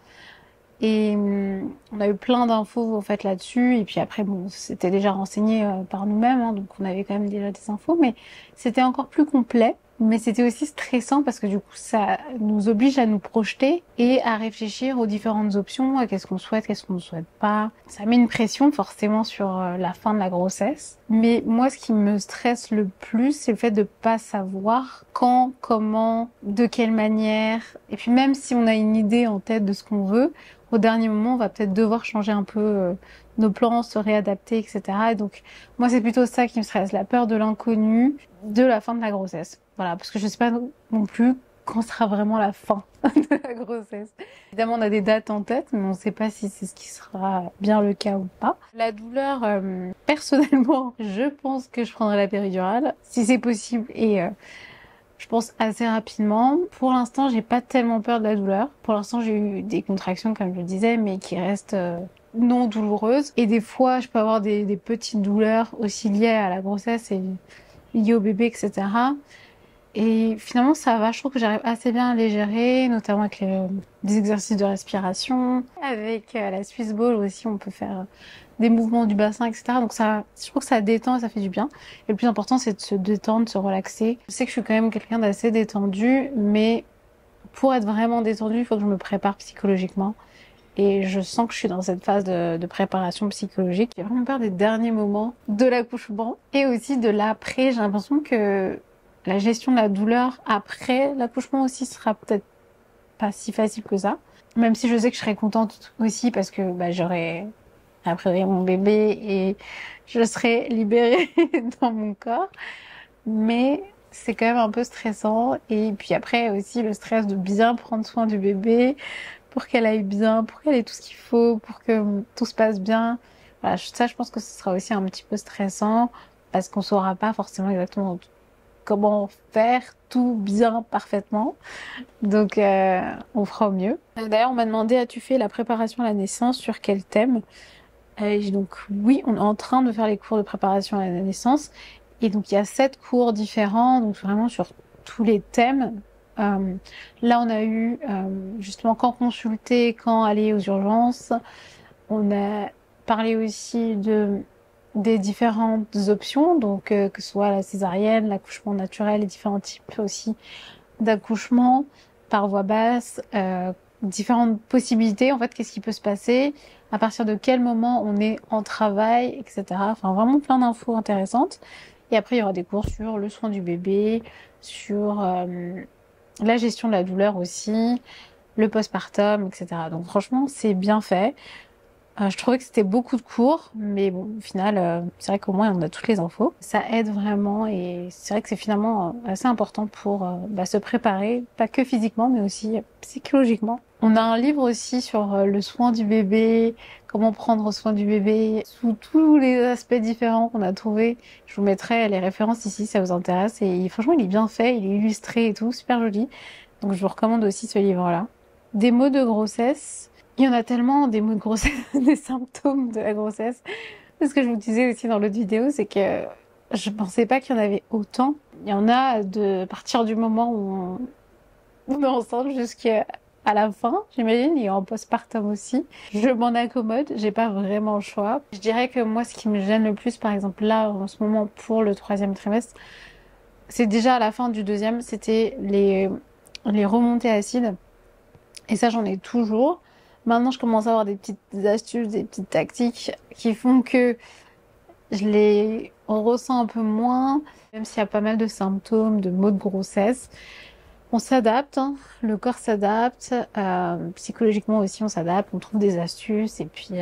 Et on a eu plein d'infos en fait là-dessus. Et puis après, bon, c'était déjà renseigné par nous-mêmes, hein, donc on avait quand même déjà des infos, mais c'était encore plus complet. Mais c'était aussi stressant parce que du coup, ça nous oblige à nous projeter et à réfléchir aux différentes options, à qu'est-ce qu'on souhaite, qu'est-ce qu'on ne souhaite pas. Ça met une pression forcément sur la fin de la grossesse. Mais moi, ce qui me stresse le plus, c'est le fait de pas savoir quand, comment, de quelle manière. Et puis même si on a une idée en tête de ce qu'on veut, au dernier moment, on va peut-être devoir changer un peu nos plans, se réadapter, etc. Et donc, moi, c'est plutôt ça qui me stresse, la peur de l'inconnu, de la fin de la grossesse. Voilà, parce que je sais pas non plus quand sera vraiment la fin de la grossesse. Évidemment, on a des dates en tête, mais on ne sait pas si c'est ce qui sera bien le cas ou pas. La douleur, personnellement, je pense que je prendrai la péridurale, si c'est possible, et je pense assez rapidement. Pour l'instant, j'ai pas tellement peur de la douleur. Pour l'instant, j'ai eu des contractions, comme je le disais, mais qui restent non douloureuses. Et des fois, je peux avoir des petites douleurs aussi liées à la grossesse et liées au bébé, etc. Et finalement, ça va. Je trouve que j'arrive assez bien à les gérer, notamment avec des exercices de respiration. Avec la Swiss Ball aussi, on peut faire des mouvements du bassin, etc. Donc ça, je trouve que ça détend et ça fait du bien. Et le plus important, c'est de se détendre, de se relaxer. Je sais que je suis quand même quelqu'un d'assez détendu, mais pour être vraiment détendu, il faut que je me prépare psychologiquement. Et je sens que je suis dans cette phase de préparation psychologique. J'ai vraiment peur des derniers moments de l'accouchement et aussi de l'après. J'ai l'impression que la gestion de la douleur après l'accouchement aussi sera peut-être pas si facile que ça. Même si je sais que je serai contente aussi parce que j'aurai après mon bébé et je serai libérée dans mon corps. Mais c'est quand même un peu stressant. Et puis après aussi le stress de bien prendre soin du bébé pour qu'elle aille bien, pour qu'elle ait tout ce qu'il faut, pour que tout se passe bien. Voilà, ça je pense que ce sera aussi un petit peu stressant parce qu'on saura pas forcément exactement comment faire tout bien, parfaitement. Donc on fera au mieux. D'ailleurs on m'a demandé, as-tu fait la préparation à la naissance, sur quel thème? Donc oui, on est en train de faire les cours de préparation à la naissance. Et donc il y a 7 cours différents, donc vraiment sur tous les thèmes. Là on a eu justement quand consulter, quand aller aux urgences. On a parlé aussi des différentes options, donc que ce soit la césarienne, l'accouchement naturel, les différents types aussi d'accouchement par voie basse, différentes possibilités, en fait, qu'est-ce qui peut se passer, à partir de quel moment on est en travail, etc. Enfin, vraiment plein d'infos intéressantes. Et après, il y aura des cours sur le soin du bébé, sur la gestion de la douleur aussi, le postpartum, etc. Donc franchement, c'est bien fait. Je trouvais que c'était beaucoup de cours, mais bon, au final, c'est vrai qu'au moins on a toutes les infos. Ça aide vraiment et c'est vrai que c'est finalement assez important pour se préparer, pas que physiquement, mais aussi psychologiquement. On a un livre aussi sur le soin du bébé, comment prendre soin du bébé, sous tous les aspects différents qu'on a trouvés. Je vous mettrai les références ici si ça vous intéresse. Et franchement, il est bien fait, il est illustré et tout, super joli. Donc je vous recommande aussi ce livre-là. Des mots de grossesse. Il y en a tellement des mots de grossesse, des symptômes de la grossesse. Ce que je vous disais aussi dans l'autre vidéo, c'est que Je pensais pas qu'il y en avait autant. Il y en a de à partir du moment où on est enceinte jusqu'à la fin, j'imagine, et en postpartum aussi. Je m'en accommode, j'ai pas vraiment le choix. Je dirais que moi, ce qui me gêne le plus, par exemple là, en ce moment, pour le 3e trimestre, c'est déjà à la fin du 2e, c'était les remontées acides. Et ça, j'en ai toujours. Maintenant, je commence à avoir des petites astuces, des petites tactiques qui font que je les ressens un peu moins, même s'il y a pas mal de symptômes, de maux de grossesse. On s'adapte, hein. Le corps s'adapte, psychologiquement aussi on s'adapte, on trouve des astuces et puis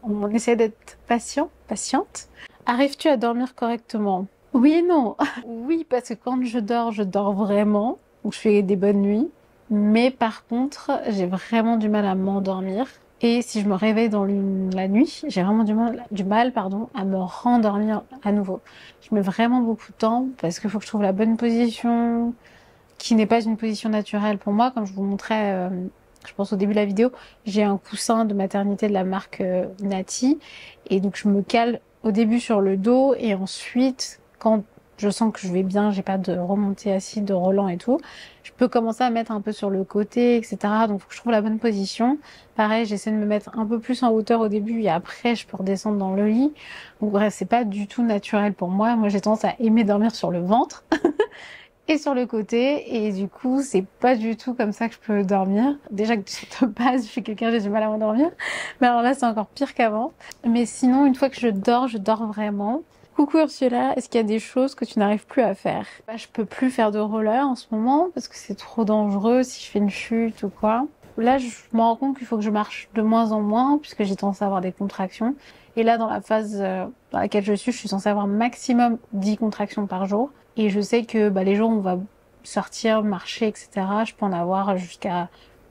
on essaie d'être patiente. Arrives-tu à dormir correctement? Oui et non. Oui, parce que quand je dors vraiment, donc je fais des bonnes nuits. Mais par contre, j'ai vraiment du mal à m'endormir. Et si je me réveille dans la nuit, j'ai vraiment du mal, à me rendormir à nouveau. Je mets vraiment beaucoup de temps parce qu'il faut que je trouve la bonne position, qui n'est pas une position naturelle pour moi. Comme je vous montrais, je pense au début de la vidéo, j'ai un coussin de maternité de la marque Nati. Et donc je me cale au début sur le dos et ensuite, quand je sens que je vais bien, j'ai pas de remontée acide, de relent et tout, je peux commencer à mettre un peu sur le côté, etc. Donc faut que je trouve la bonne position. Pareil, j'essaie de me mettre un peu plus en hauteur au début et après je peux redescendre dans le lit. Donc bref, c'est pas du tout naturel pour moi. Moi j'ai tendance à aimer dormir sur le ventre et sur le côté, et du coup c'est pas du tout comme ça que je peux dormir. Déjà que de base je suis quelqu'un, j'ai du mal à m'endormir, mais alors là c'est encore pire qu'avant. Mais sinon, une fois que je dors vraiment. Coucou Ursula, est-ce qu'il y a des choses que tu n'arrives plus à faire? Je peux plus faire de roller en ce moment parce que c'est trop dangereux si je fais une chute ou quoi. Là, je me rends compte qu'il faut que je marche de moins en moins puisque j'ai tendance à avoir des contractions. Et là, dans la phase dans laquelle je suis censée avoir maximum 10 contractions par jour. Et je sais que les jours où on va sortir, marcher, etc., je peux en avoir jusqu'à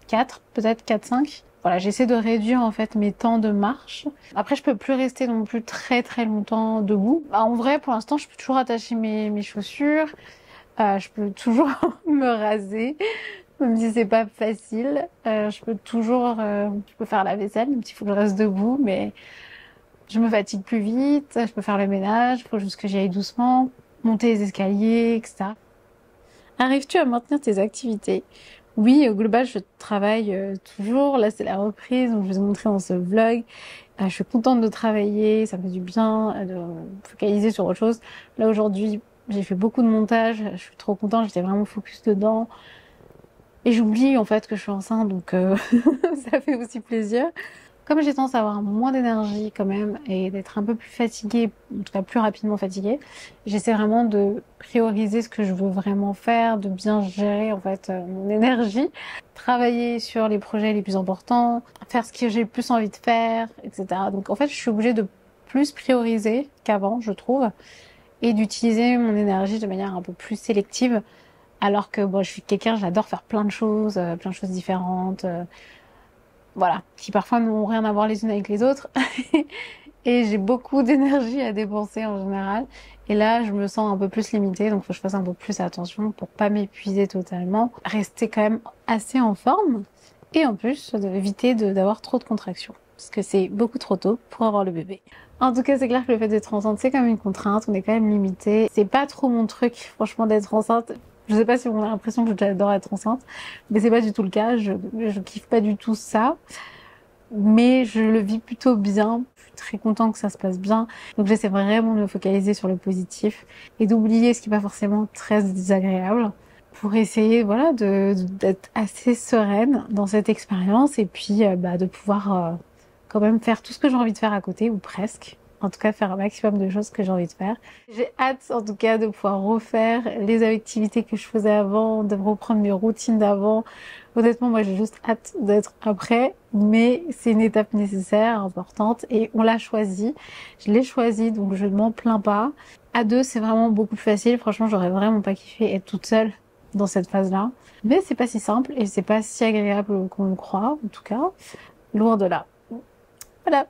4, peut-être 4-5. Voilà, j'essaie de réduire en fait mes temps de marche. Après, je peux plus rester non plus très très longtemps debout. En vrai, pour l'instant, je peux toujours attacher mes chaussures. Je peux toujours me raser, même si c'est pas facile. Je peux toujours, je peux faire la vaisselle, même s'il faut que je reste debout, mais je me fatigue plus vite. Je peux faire le ménage, il faut juste que j'y aille doucement, monter les escaliers, etc. Arrives-tu à maintenir tes activités? Oui, au global, je travaille toujours. Là, c'est la reprise, donc je vais vous montrer dans ce vlog. Je suis contente de travailler, ça me fait du bien de me focaliser sur autre chose. Là, aujourd'hui, j'ai fait beaucoup de montage, je suis trop contente, j'étais vraiment focus dedans. Et j'oublie en fait que je suis enceinte, donc ça fait aussi plaisir. Comme j'ai tendance à avoir moins d'énergie quand même et d'être un peu plus fatiguée, en tout cas plus rapidement fatiguée, j'essaie vraiment de prioriser ce que je veux vraiment faire, de bien gérer en fait mon énergie, travailler sur les projets les plus importants, faire ce que j'ai le plus envie de faire, etc. Donc en fait, je suis obligée de plus prioriser qu'avant, je trouve, et d'utiliser mon énergie de manière un peu plus sélective. Alors que bon, je suis quelqu'un, j'adore faire plein de choses différentes. Voilà, qui parfois n'ont rien à voir les unes avec les autres. Et j'ai beaucoup d'énergie à dépenser en général. Et là, je me sens un peu plus limitée, donc faut que je fasse un peu plus attention pour pas m'épuiser totalement. Rester quand même assez en forme. Et en plus, éviter d'avoir trop de contractions. Parce que c'est beaucoup trop tôt pour avoir le bébé. En tout cas, c'est clair que le fait d'être enceinte, c'est quand même une contrainte. On est quand même limité. C'est pas trop mon truc, franchement, d'être enceinte. Je sais pas si on a l'impression que j'adore être enceinte, mais c'est pas du tout le cas. Je kiffe pas du tout ça, mais je le vis plutôt bien. Je suis très contente que ça se passe bien. Donc j'essaie vraiment de me focaliser sur le positif et d'oublier ce qui est pas forcément très désagréable pour essayer, voilà, d'être assez sereine dans cette expérience et puis de pouvoir quand même faire tout ce que j'ai envie de faire à côté ou presque. En tout cas, faire un maximum de choses que j'ai envie de faire. J'ai hâte, en tout cas, de pouvoir refaire les activités que je faisais avant, de reprendre mes routines d'avant. Honnêtement, moi, j'ai juste hâte d'être après, mais c'est une étape nécessaire, importante, et on l'a choisi. Je l'ai choisi, donc je ne m'en plains pas. À deux, c'est vraiment beaucoup plus facile. Franchement, j'aurais vraiment pas kiffé être toute seule dans cette phase-là. Mais c'est pas si simple, et c'est pas si agréable qu'on le croit, en tout cas. Loin de là. Voilà.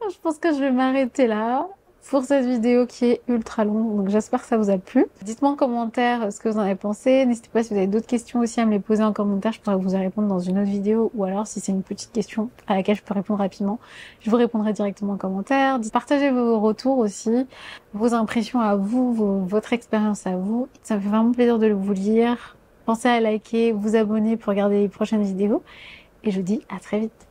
Je pense que je vais m'arrêter là. pour cette vidéo qui est ultra longue. Donc j'espère que ça vous a plu. Dites-moi en commentaire ce que vous en avez pensé. N'hésitez pas si vous avez d'autres questions aussi à me les poser en commentaire. Je pourrais vous y répondre dans une autre vidéo, ou alors si c'est une petite question à laquelle je peux répondre rapidement, je vous répondrai directement en commentaire. Partagez vos retours aussi, vos impressions à vous, votre expérience à vous. Ça me fait vraiment plaisir de vous lire. Pensez à liker, vous abonner pour regarder les prochaines vidéos. Et je vous dis à très vite.